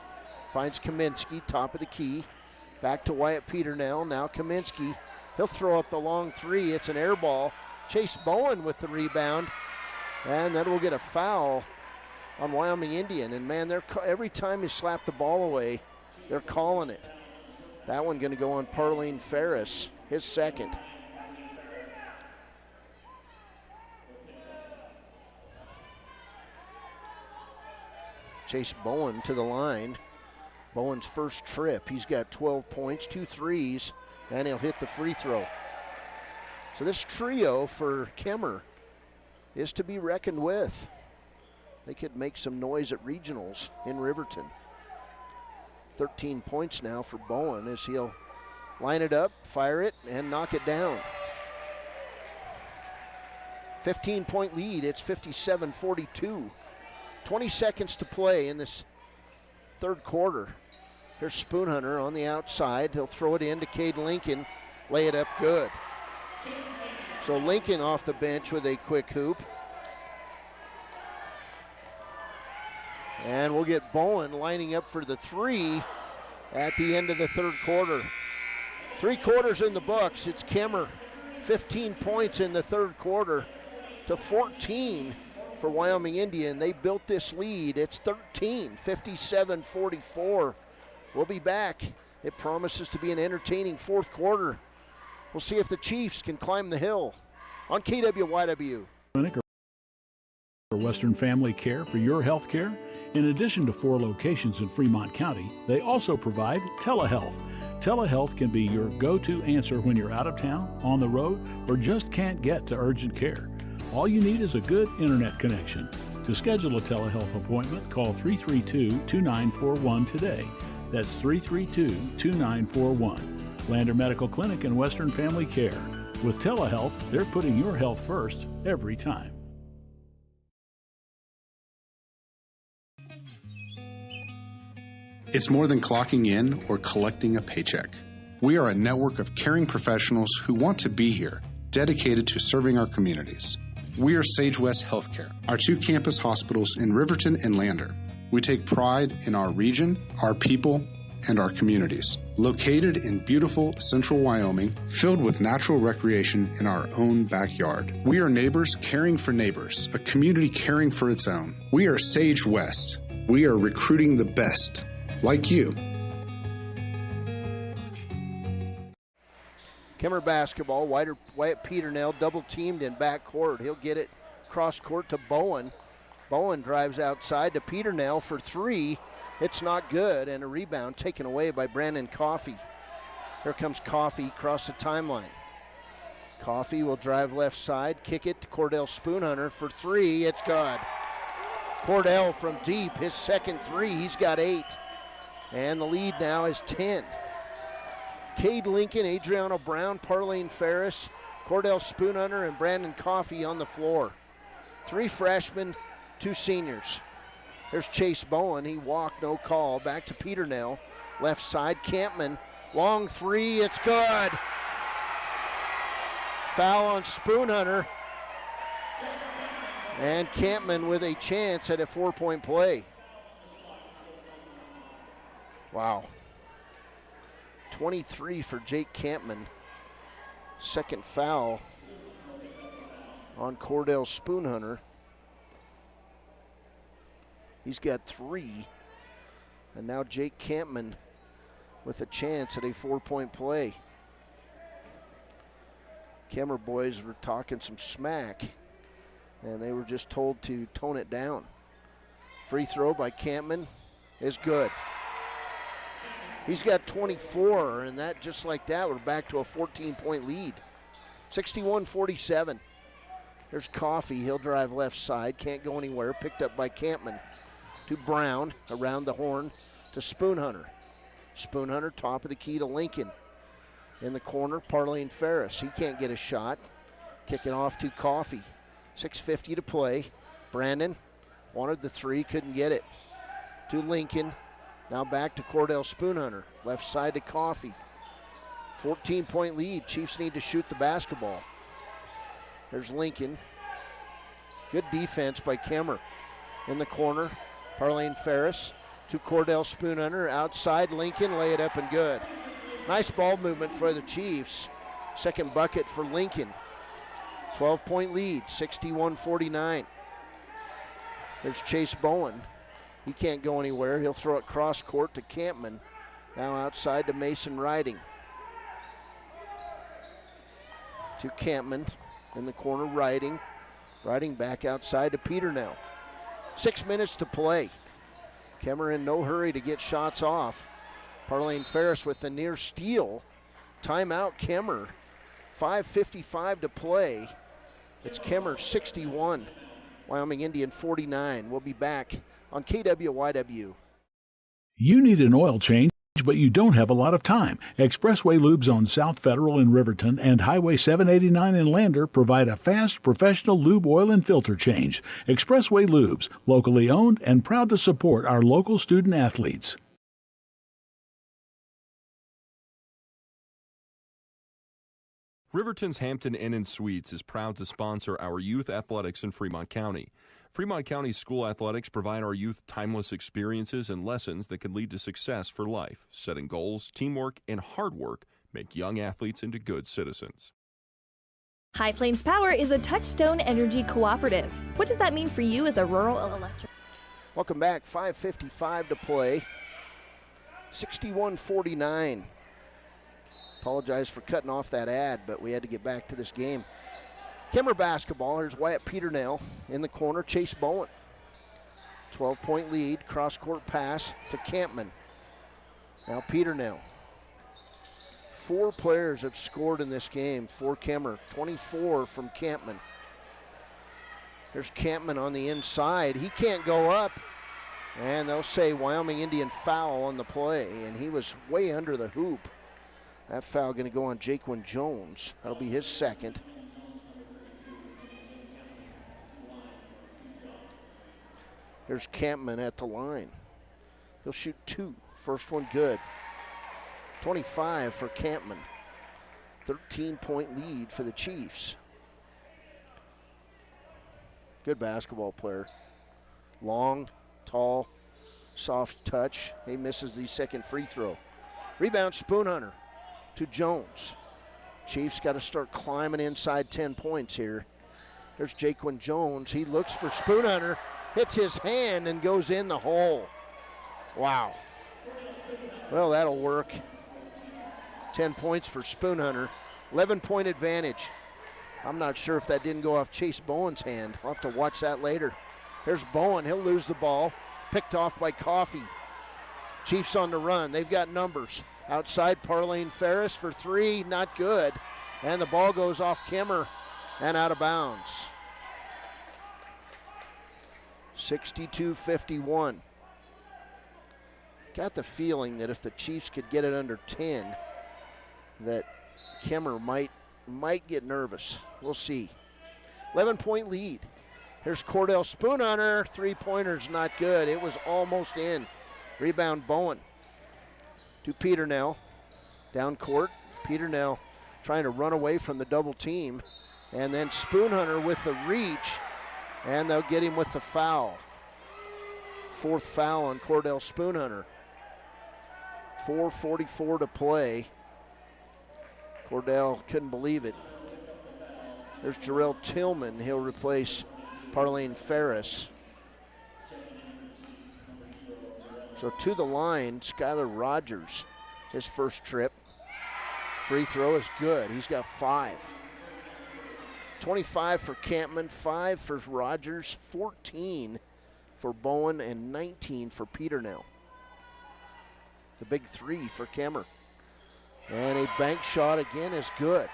S4: Finds Kaminsky, top of the key. Back to Wyatt Peter now. Now Kaminsky. He'll throw up the long three. It's an air ball. Chase Bowen with the rebound. And then we'll get a foul on Wyoming Indian. And man, every time you slap the ball away, they're calling it. That one going to go on Parlene Ferris, his second. Chase Bowen to the line. Bowen's first trip. He's got 12 points, 2 threes, and he'll hit the free throw. So this trio for Kemmerer is to be reckoned with. They could make some noise at regionals in Riverton. 13 points now for Bowen as he'll line it up, fire it, and knock it down. 15-point lead. It's 57-42. 20 seconds to play in this third quarter. Here's Spoonhunter on the outside. He'll throw it in to Cade Lincoln. Lay it up good. So Lincoln off the bench with a quick hoop. And we'll get Bowen lining up for the three at the end of the third quarter. 3 quarters in the books. It's Kemmerer. 15 points in the third quarter to 14 for Wyoming Indian. They built this lead. It's 13, 57-44. We'll be back. It promises to be an entertaining fourth quarter. We'll see if the Chiefs can climb the hill on KWYW.
S6: Clinic or Western Family Care for your health care. In addition to 4 locations in Fremont County, they also provide telehealth. Telehealth can be your go-to answer when you're out of town, on the road, or just can't get to urgent care. All you need is a good internet connection. To schedule a telehealth appointment, call 332-2941 today. That's 332-2941. Lander Medical Clinic and Western Family Care. With telehealth, they're putting your health first every time.
S7: It's more than clocking in or collecting a paycheck. We are a network of caring professionals who want to be here, dedicated to serving our communities. We are Sage West Healthcare, our 2 campus hospitals in Riverton and Lander. We take pride in our region, our people, and our communities. Located in beautiful central Wyoming, filled with natural recreation in our own backyard. We are neighbors caring for neighbors, a community caring for its own. We are Sage West. We are recruiting the best, like you.
S4: Kemmerer basketball. Wyatt Peternell double teamed in backcourt. He'll get it cross court to Bowen. Bowen drives outside to Peternell for 3. It's not good, and a rebound taken away by Brandon Coffey. Here comes Coffey across the timeline. Coffey will drive left side, kick it to Cordell Spoonhunter for 3. It's good. Cordell from deep, his second 3. He's got 8. And the lead now is 10. Cade Lincoln, Adriano Brown, Parlene Ferris, Cordell Spoonhunter, and Brandon Coffey on the floor. 3 freshmen, 2 seniors. There's Chase Bowen. He walked, no call. Back to Peternell. Left side, Campman. Long 3, it's good. Foul on Spoonhunter. And Campman with a chance at a 4-point play. Wow. 23 for Jake Campman. Second foul on Cordell Spoonhunter. He's got 3. And now Jake Campman with a chance at a 4-point play. Kemmerer boys were talking some smack, and they were just told to tone it down. Free throw by Campman is good. He's got 24, and that just like that, we're back to a 14-point lead. 61-47. There's Coffey. He'll drive left side. Can't go anywhere. Picked up by Campman. To Brown. Around the horn to Spoonhunter. Spoonhunter, top of the key to Lincoln. In the corner, Parlene Ferris. He can't get a shot. Kicking off to Coffey. 6:50 to play. Brandon wanted the three, couldn't get it. To Lincoln. Now back to Cordell Spoonhunter. Left side to Coffee. 14-point lead. Chiefs need to shoot the basketball. There's Lincoln. Good defense by Kemmer. In the corner, Parlene Ferris to Cordell Spoonhunter. Outside, Lincoln, lay it up and good. Nice ball movement for the Chiefs. Second bucket for Lincoln. 12-point lead, 61-49. There's Chase Bowen. He can't go anywhere. He'll throw it cross court to Campman. Now outside to Mason Riding. To Campman in the corner, Riding. Riding back outside to Peter now. 6 minutes to play. Kemmer in no hurry to get shots off. Parlene Ferris with the near steal. Timeout Kemmer. 5:55 to play. It's Kemmer 61, Wyoming Indian 49. We'll be back on KWYW.
S6: You need an oil change, but you don't have a lot of time. Expressway Lubes on South Federal in Riverton and Highway 789 in Lander provide a fast, professional lube oil and filter change. Expressway Lubes, locally owned and proud to support our local student athletes.
S8: Riverton's Hampton Inn & Suites is proud to sponsor our youth athletics in Fremont County. Fremont County School Athletics provide our youth timeless experiences and lessons that can lead to success for life. Setting goals, teamwork, and hard work make young athletes into good citizens.
S2: High Plains Power is a Touchstone Energy cooperative. What does that mean for you as a rural electric?
S4: Welcome back. 5:55 to play. 61-49. Apologize for cutting off that ad, but we had to get back to this game. Kemmer basketball. Here's Wyatt Peternell in the corner. Chase Bowen. 12-point lead. Cross-court pass to Campman. Now Peternell. 4 players have scored in this game for Kemmer. 24 from Campman. There's Campman on the inside. He can't go up. And they'll say Wyoming Indian foul on the play. And he was way under the hoop. That foul going to go on Jaquan Jones. That'll be his second. There's Campman at the line. He'll shoot 2. First one good. 25 for Campman. 13-point lead for the Chiefs. Good basketball player. Long, tall, soft touch. He misses the second free throw. Rebound Spoonhunter to Jones. Chiefs got to start climbing inside 10 points here. There's Jaquan Jones. He looks for Spoonhunter, hits his hand and goes in the hole. Wow. Well, that'll work. 10 points for Spoonhunter. 11-point advantage. I'm not sure if that didn't go off Chase Bowen's hand. I'll have to watch that later. There's Bowen. He'll lose the ball. Picked off by Coffee. Chiefs on the run. They've got numbers. Outside, Parlene Ferris for 3, not good. And the ball goes off Kemmer and out of bounds. 62-51. Got the feeling that if the Chiefs could get it under 10, that Kemmer might get nervous. We'll see. 11-point lead. Here's Cordell Spoonhunter. 3-pointer's not good. It was almost in. Rebound Bowen. To Peternell. Down court. Peternell trying to run away from the double team. And then Spoonhunter with the reach. And they'll get him with the foul. 4th foul on Cordell Spoonhunter. 4:44 to play. Cordell couldn't believe it. There's Jarrell Tillman. He'll replace Parlene Ferris. So to the line, Skylar Rogers, his first trip. Free throw is good. He's got 5. 25 for Campman, 5 for Rogers, 14 for Bowen, and 19 for Peternell. The big 3 for Kemmer. And a bank shot again is good.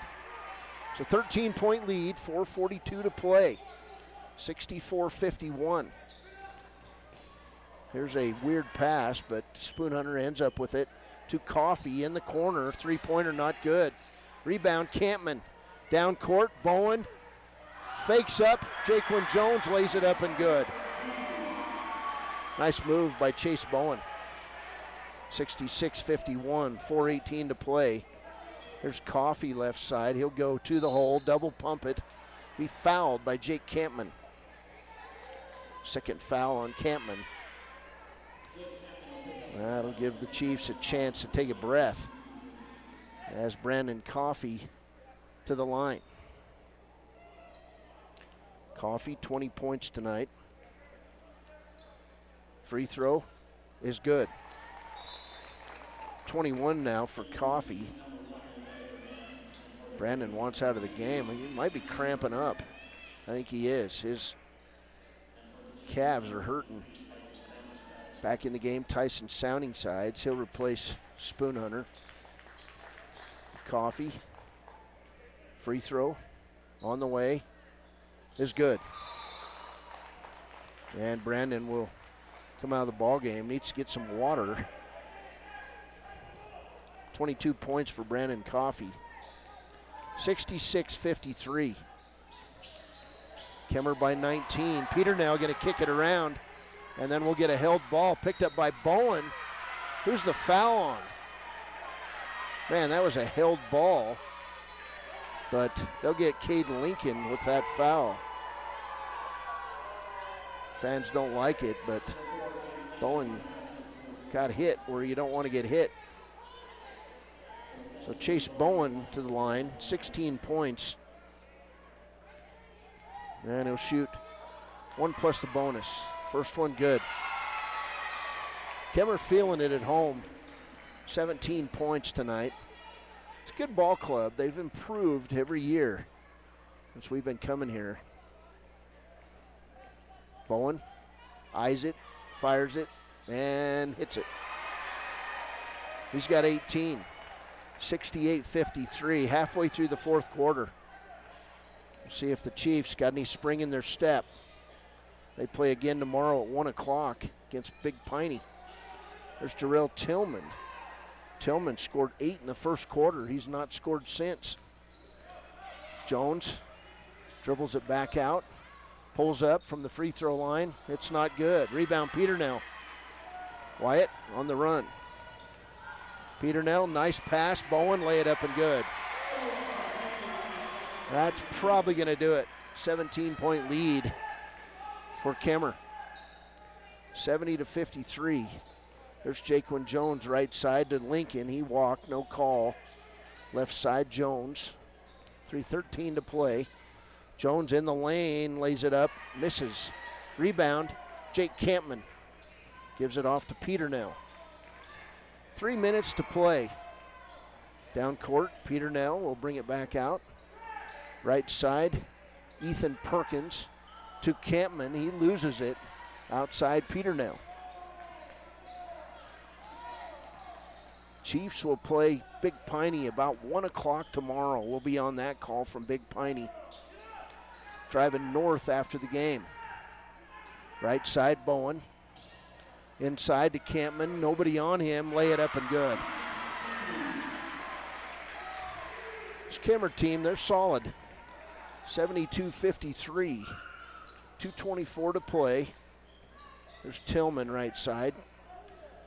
S4: So 13-point lead, 4:42 to play. 64-51. Here's a weird pass, but Spoonhunter ends up with it to Coffee in the corner. 3-pointer not good. Rebound Campman. Down court, Bowen Fakes up. Jaquan Jones lays it up and good. Nice move by Chase Bowen. 66-51, 4:18 to play. There's Coffey left side. He'll go to the hole, double pump it. Be fouled by Jake Campman. Second foul on Campman. That'll give the Chiefs a chance to take a breath as Brandon Coffey to the line. Coffey, 20 points tonight. Free throw is good. 21 now for Coffey. Brandon wants out of the game. He might be cramping up. I think he is. His calves are hurting. Back in the game, Tyson Sounding Sides. He'll replace Spoon Hunter. Coffey. Free throw on the way is good. And Brandon will come out of the ball game. Needs to get some water. 22 points for Brandon Coffey. 66-53. Kemmerer by 19. Peter now going to kick it around, and then we'll get a held ball picked up by Bowen. Who's the foul on? Man, that was a held ball, but they'll get Cade Lincoln with that foul. Fans don't like it, but Bowen got hit where you don't want to get hit. So Chase Bowen to the line, 16 points. And he'll shoot one plus the bonus. First one good. Kemmerer feeling it at home. 17 points tonight. It's a good ball club. They've improved every year since we've been coming here. Bowen eyes it, fires it, and hits it. He's got 18. 68-53, halfway through the fourth quarter. We'll see if the Chiefs got any spring in their step. They play again tomorrow at 1 o'clock against Big Piney. There's Jarrell Tillman. Tillman scored 8 in the first quarter. He's not scored since. Jones dribbles it back out, pulls up from the free throw line. It's not good. Rebound Peter now. Wyatt on the run. Peternell, nice pass. Bowen, lay it up and good. That's probably going to do it. 17-point lead for Kemmerer. 70-53. There's Jaquan Jones right side to Lincoln. He walked, no call. Left side, Jones. 3:13 to play. Jones in the lane, lays it up, misses. Rebound, Jake Campman. Gives it off to Peternell. 3 minutes to play. Down court, Peternell will bring it back out. Right side, Ethan Perkins to Campman. He loses it. Outside, Peternell. Chiefs will play Big Piney about 1 o'clock tomorrow. We'll be on that call from Big Piney. Driving north after the game. Right side, Bowen. Inside to Campman, nobody on him, lay it up and good. This Kemmerer team, they're solid. 72-53, 2:24 to play. There's Tillman right side.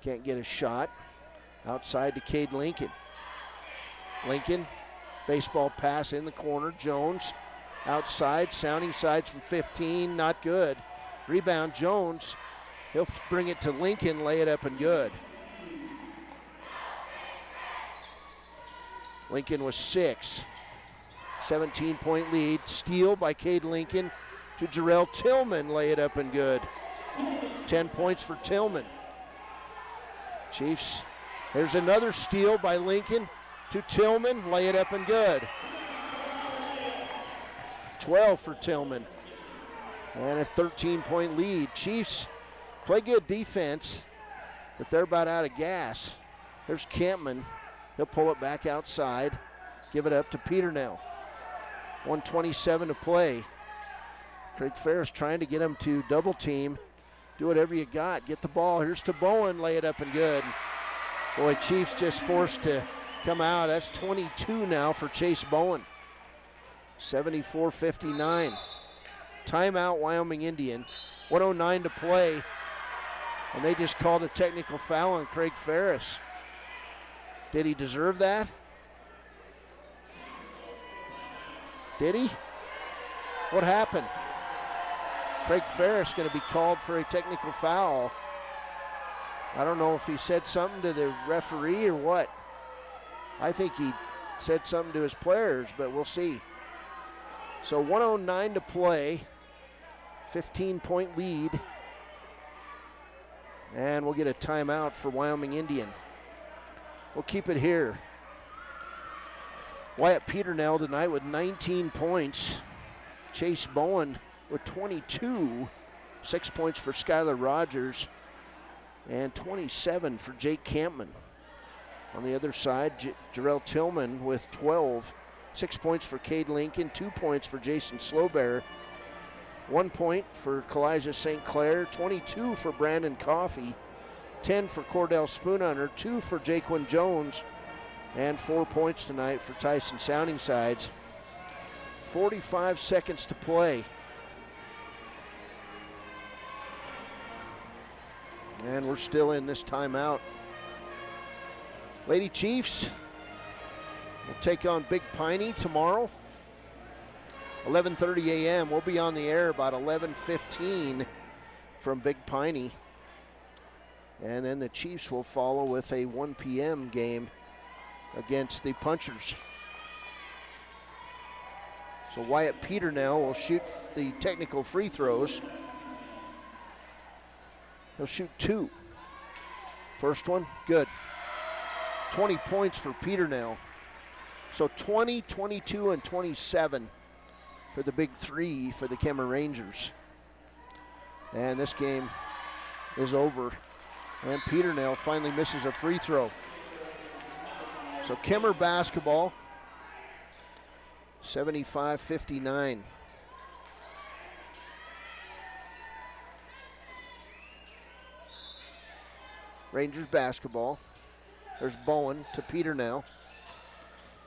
S4: Can't get a shot. Outside to Cade Lincoln. Lincoln, baseball pass in the corner. Jones outside, sounding sides from 15, not good. Rebound Jones. He'll bring it to Lincoln, lay it up and good. Lincoln was 6. 17-point lead. Steal by Cade Lincoln to Jarrell Tillman, lay it up and good. 10 points for Tillman. Chiefs, there's another steal by Lincoln to Tillman, lay it up and good. 12 for Tillman. And a 13-point lead. Chiefs play good defense, but they're about out of gas. There's Campman. He'll pull it back outside, give it up to Peternell. 1:27 to play. Craig Ferris trying to get him to double team. Do whatever you got. Get the ball. Here's to Bowen. Lay it up and good. Boy, Chiefs just forced to come out. That's 22 now for Chase Bowen. 74-59. Timeout, Wyoming Indian. 1:09 to play. And they just called a technical foul on Craig Ferris. Did he deserve that? Did he? What happened? Craig Ferris going to be called for a technical foul. I don't know if he said something to the referee or what. I think he said something to his players, but we'll see. So 1:09 to play, 15-point lead. And we'll get a timeout for Wyoming Indian. We'll keep it here. Wyatt Peternell tonight with 19 points. Chase Bowen with 22. 6 points for Skylar Rogers. And 27 for Jake Campman. On the other side, Jarrell Tillman with 12. 6 points for Cade Lincoln. 2 points for Jason Slowbear. 1 point for Kalijah St. Clair. 22 for Brandon Coffey. 10 for Cordell Spoonhunter. 2 for Jaquan Jones. And 4 points tonight for Tyson Sounding Sides. 45 seconds to play. And we're still in this timeout. Lady Chiefs will take on Big Piney tomorrow. 11:30 a.m. We'll be on the air about 11:15 from Big Piney. And then the Chiefs will follow with a 1 p.m. game against the Punchers. So Wyatt Peternell will shoot the technical free throws. He'll shoot 2. First one, good. 20 points for Peternell. So 20, 22, and 27 for the big 3 for the Kemmerer Rangers. And this game is over. And Peternell finally misses a free throw. So Kemmerer basketball, 75-59. Rangers basketball. There's Bowen to Peternell.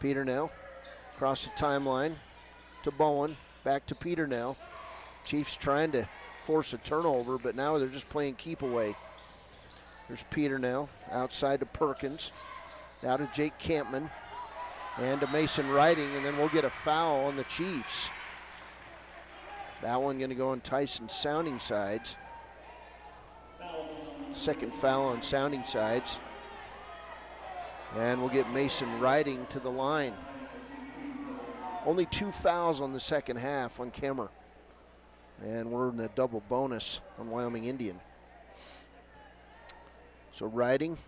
S4: Peternell across the timeline to Bowen, back to Peternell. Chiefs trying to force a turnover, but now they're just playing keep away. There's Peternell outside to Perkins. Now to Jake Campman and to Mason Riding, and then we'll get a foul on the Chiefs. That one going to go on Tyson Sounding Sides. Second foul on Sounding Sides. And we'll get Mason Riding to the line. Only 2 fouls on the second half on Kemmerer. And we're in a double bonus on Wyoming Indian. So Riding.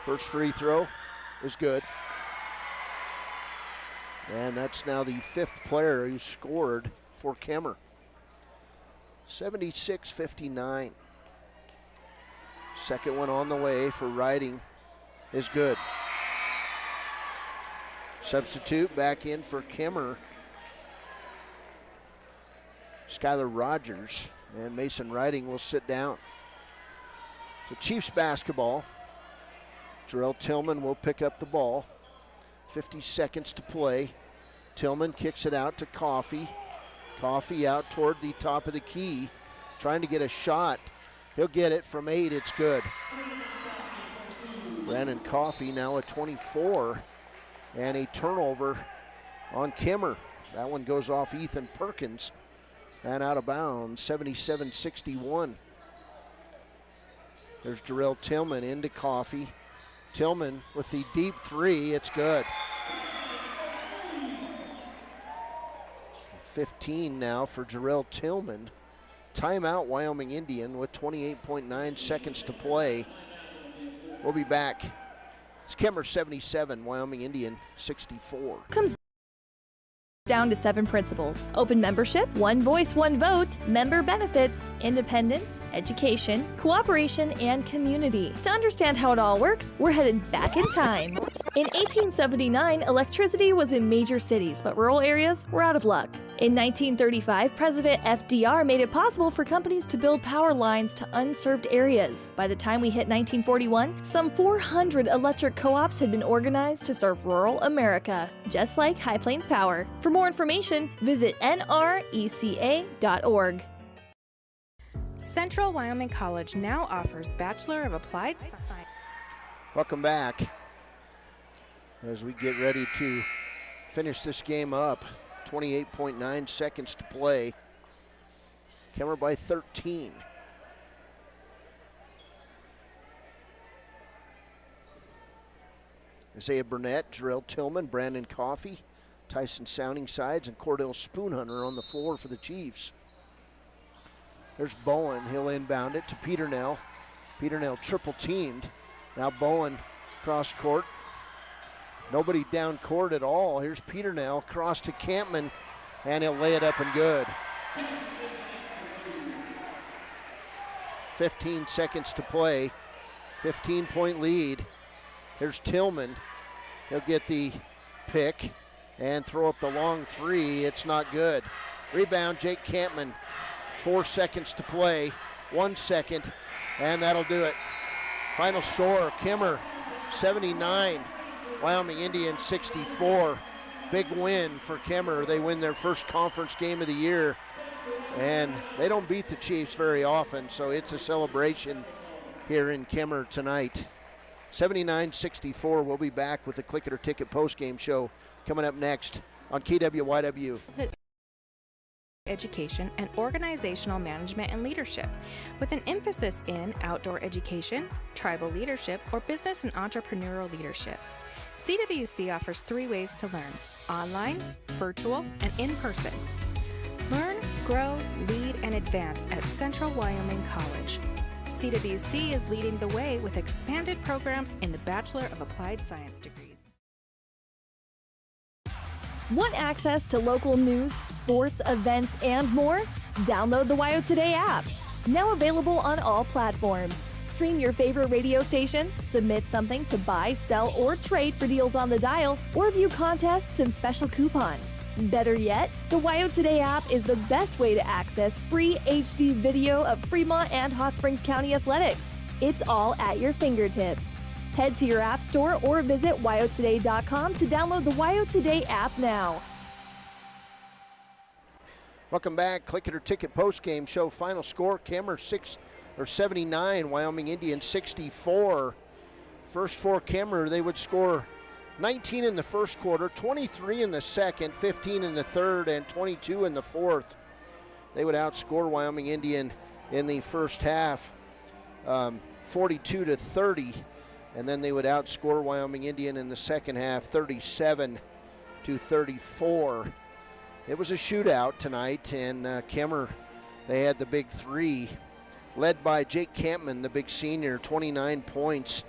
S4: First free throw is good. And that's now the 5th player who scored for Kemmerer. 76-59. Second one on the way for Riding is good. Substitute back in for Kemmerer. Skylar Rogers, and Mason Riding will sit down. So Chiefs basketball. Jarrell Tillman will pick up the ball. 50 seconds to play. Tillman kicks it out to Coffey. Coffey out toward the top of the key, trying to get a shot. He'll get it from 8, it's good. Brandon Coffey now at 24, and a turnover on Kemmerer. That one goes off Ethan Perkins and out of bounds, 77-61. There's Jarrell Tillman into Coffey. Tillman with the deep 3, it's good. 15 now for Jarrell Tillman. Timeout, Wyoming Indian with 28.9 seconds to play. We'll be back. It's Kemmerer 77, Wyoming Indian 64.
S2: Comes down to 7 principles: open membership, one voice, one vote, member benefits, independence, education, cooperation, and community. To understand how it all works, we're headed back in time. In 1879, electricity was in major cities, but rural areas were out of luck. In 1935, President FDR made it possible for companies to build power lines to unserved areas. By the time we hit 1941, some 400 electric co-ops had been organized to serve rural America, just like High Plains Power. For more information, visit nreca.org.
S9: Central Wyoming College now offers Bachelor of Applied Science.
S4: Welcome back as we get ready to finish this game up. 28.9 seconds to play. Kemmerer by 13. Isaiah Burnett, Jarrell Tillman, Brandon Coffey, Tyson Sounding Sides, and Cordell Spoonhunter on the floor for the Chiefs. There's Bowen. He'll inbound it to Peternell. Peternell triple teamed. Now Bowen cross court. Nobody down court at all. Here's Peternell, cross to Campman, and he'll lay it up and good. 15 seconds to play. 15-point lead. Here's Tillman. He'll get the pick and throw up the long three. It's not good. Rebound, Jake Campman. 4 seconds to play. 1 second, and that'll do it. Final score, Kemmerer 79. Wyoming Indians 64. Big win for Kemmerer. They win their first conference game of the year, and they don't beat the Chiefs very often, so it's a celebration here in Kemmerer tonight. 79-64. We'll be back with the Click It or Ticket postgame show coming up next on KWYW.
S9: Education and organizational management and leadership, with an emphasis in outdoor education, tribal leadership, or business and entrepreneurial leadership. CWC offers 3 ways to learn: online, virtual, and in person. Learn, grow, lead, and advance at Central Wyoming College. CWC is leading the way with expanded programs in the Bachelor of Applied Science degrees.
S2: Want access to local news, sports, events, and more? Download the WYO Today app. Now available on all platforms. Stream your favorite radio station, submit something to buy, sell, or trade for deals on the dial, or view contests and special coupons. Better yet, the WYO Today app is the best way to access free HD video of Fremont and Hot Springs County athletics. It's all at your fingertips. Head to your app store or visit wyotoday.com to download the WYO Today app now.
S4: Welcome back. Click It or Ticket postgame show. Final score, Kemmerer 79, Wyoming Indians 64. First for Kemmerer, they would score 19 in the first quarter, 23 in the second, 15 in the third, and 22 in the fourth. They would outscore Wyoming Indian in the first half, 42-30, and then they would outscore Wyoming Indian in the second half, 37-34. It was a shootout tonight, and Kemmerer, they had the big 3, led by Jake Campman, the big senior, 29 points.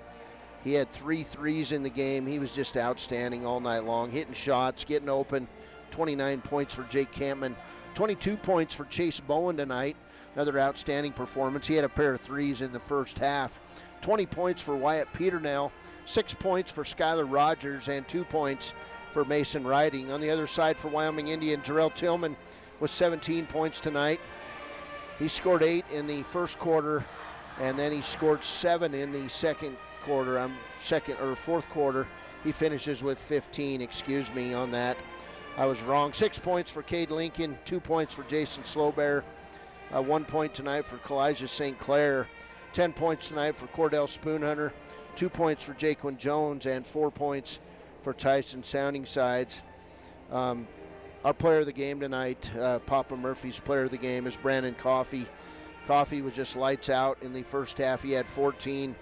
S4: He had 3 threes in the game. He was just outstanding all night long, hitting shots, getting open. 29 points for Jake Campman. 22 points for Chase Bowen tonight. Another outstanding performance. He had a pair of threes in the first half. 20 points for Wyatt Peternell. 6 points for Skylar Rogers and 2 points for Mason Riding. On the other side for Wyoming Indian, Jarrell Tillman with 17 points tonight. He scored 8 in the first quarter, and then he scored 7 in the fourth quarter. He finishes with 15, excuse me on that. I was wrong. 6 points for Cade Lincoln, 2 points for Jason Slowbear, 1 point tonight for Kalijah St. Clair, 10 points tonight for Cordell Spoonhunter, 2 points for Jaquan Jones, and 4 points for Tyson Sounding Sides. Our player of the game tonight, Papa Murphy's player of the game, is Brandon Coffey. Coffey was just lights out in the first half. He had 14.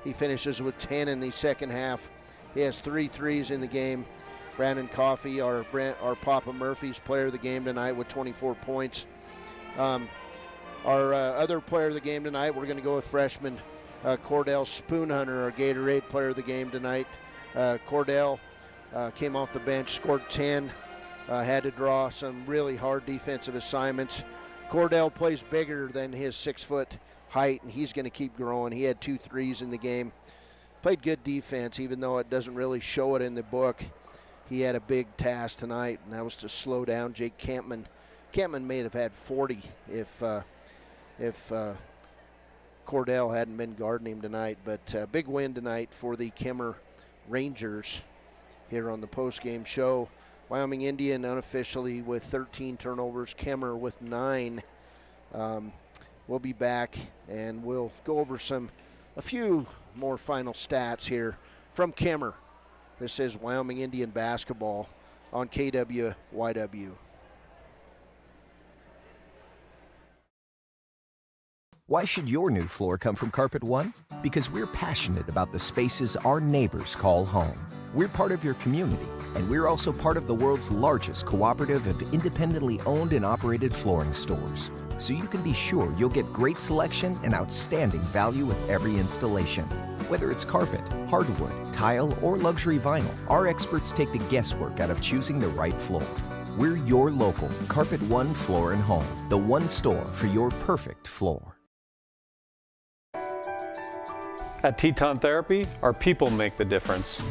S4: He finishes with 10 in the second half. He has 3 threes in the game. Brandon Coffey, our Papa Murphy's player of the game tonight with 24 points. Our other player of the game tonight, we're going to go with freshman Cordell Spoonhunter, our Gatorade player of the game tonight. Cordell came off the bench, scored 10, had to draw some really hard defensive assignments. Cordell plays bigger than his 6-foot height, and he's going to keep growing. He had 2 threes in the game. Played good defense, even though it doesn't really show it in the book. He had a big task tonight, and that was to slow down Jake Campman. Kemmerer may have had 40 if Cordell hadn't been guarding him tonight. But big win tonight for the Kemmerer Rangers here on the post-game show. Wyoming Indian unofficially with 13 turnovers, Kemmerer with 9. We'll be back and we'll go over a few more final stats here from Kemmerer. This is Wyoming Indian basketball on KWYW.
S10: Why should your new floor come from Carpet One? Because we're passionate about the spaces our neighbors call home. We're part of your community, and we're also part of the world's largest cooperative of independently owned and operated flooring stores. So you can be sure you'll get great selection and outstanding value with every installation. Whether it's carpet, hardwood, tile, or luxury vinyl, our experts take the guesswork out of choosing the right floor. We're your local Carpet One Floor and Home, the one store for your perfect floor.
S11: At Teton Therapy, our people make the difference.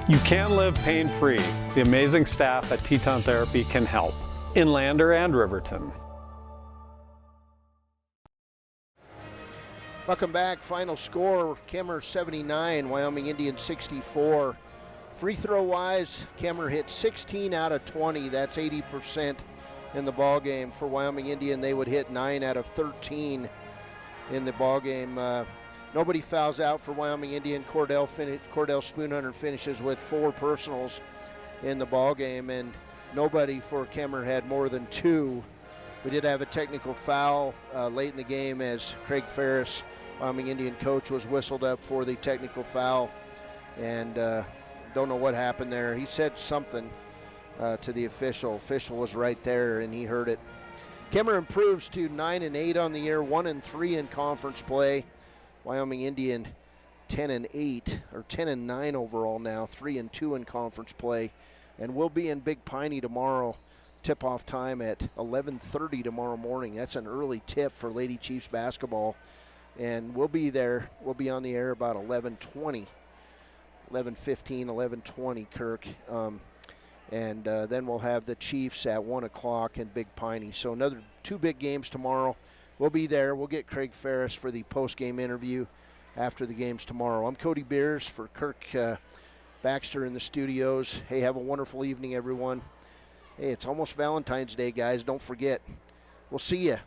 S11: You can live pain-free. The amazing staff at Teton Therapy can help in Lander and Riverton.
S4: Welcome back. Final score, Kemmerer 79, Wyoming Indian 64. Free throw wise, Kemmerer hit 16 out of 20. That's 80% in the ball game. For Wyoming Indian, they would hit 9 out of 13 in the ball game. Nobody fouls out for Wyoming Indian. Cordell Spoonhunter finishes with 4 personals in the ball game, and nobody for Kemmerer had more than 2. We did have a technical foul late in the game as Craig Ferris, Wyoming Indian coach, was whistled up for the technical foul, and don't know what happened there. He said something to the official. Official was right there, and he heard it. Kemmerer improves to 9-8 on the year, 1-3 in conference play. Wyoming Indian 10-8 or 10-9 overall now, 3-2 in conference play, and we'll be in Big Piney tomorrow. Tip-off time at 11:30 tomorrow morning. That's an early tip for Lady Chiefs basketball, and we'll be there. We'll be on the air about 11:20, 11:15, 11:20, Kirk, and then we'll have the Chiefs at 1 o'clock in Big Piney. So another 2 big games tomorrow. We'll be there. We'll get Craig Ferris for the post-game interview after the games tomorrow. I'm Cody Beers for Kirk Baxter in the studios. Hey, have a wonderful evening, everyone. Hey, it's almost Valentine's Day, guys. Don't forget. We'll see you.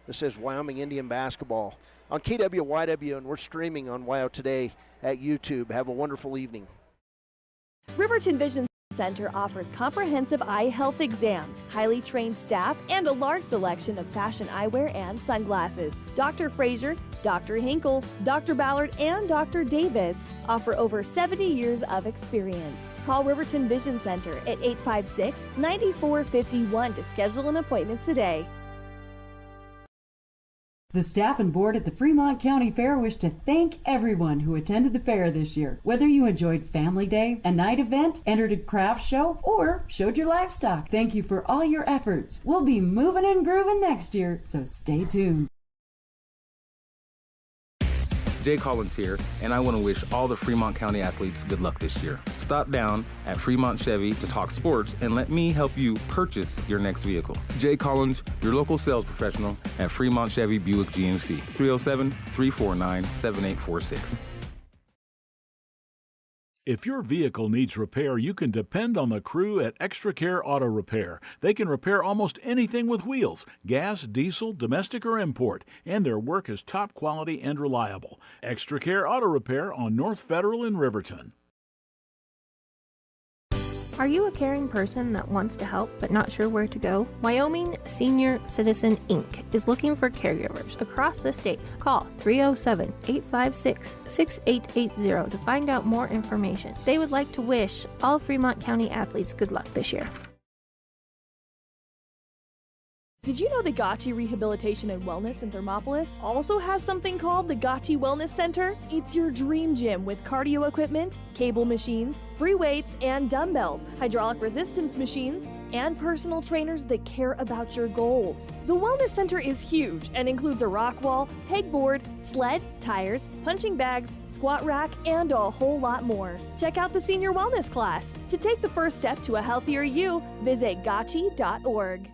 S4: This is Wyoming Indian basketball on KWYW, and we're streaming on WYO Today at YouTube. Have a wonderful evening.
S2: Riverton Vision Center offers comprehensive eye health exams, highly trained staff, and a large selection of fashion eyewear and sunglasses. Dr. Frazier, Dr. Hinkle, Dr. Ballard, and Dr. Davis offer over 70 years of experience. Call Riverton Vision Center at 856-9451 to schedule an appointment today.
S12: The staff and board at the Fremont County Fair wish to thank everyone who attended the fair this year. Whether you enjoyed Family Day, a night event, entered a craft show, or showed your livestock, thank you for all your efforts. We'll be moving and grooving next year, so stay tuned.
S13: Jay Collins here, and I want to wish all the Fremont County athletes good luck this year. Stop down at Fremont Chevy to talk sports and let me help you purchase your next vehicle. Jay Collins, your local sales professional at Fremont Chevy Buick GMC, 307-349-7846.
S6: If your vehicle needs repair, you can depend on the crew at Extra Care Auto Repair. They can repair almost anything with wheels, gas, diesel, domestic, or import, and their work is top quality and reliable. Extra Care Auto Repair on North Federal in Riverton.
S14: Are you a caring person that wants to help but not sure where to go? Wyoming Senior Citizen Inc. is looking for caregivers across the state. Call 307-856-6880 to find out more information. They would like to wish all Fremont County athletes good luck this year.
S2: Did you know the Gotchi Rehabilitation and Wellness in Thermopolis also has something called the Gotchi Wellness Center? It's your dream gym with cardio equipment, cable machines, free weights and dumbbells, hydraulic resistance machines, and personal trainers that care about your goals. The Wellness Center is huge and includes a rock wall, pegboard, sled, tires, punching bags, squat rack, and a whole lot more. Check out the Senior Wellness class. To take the first step to a healthier you, visit gotchi.org.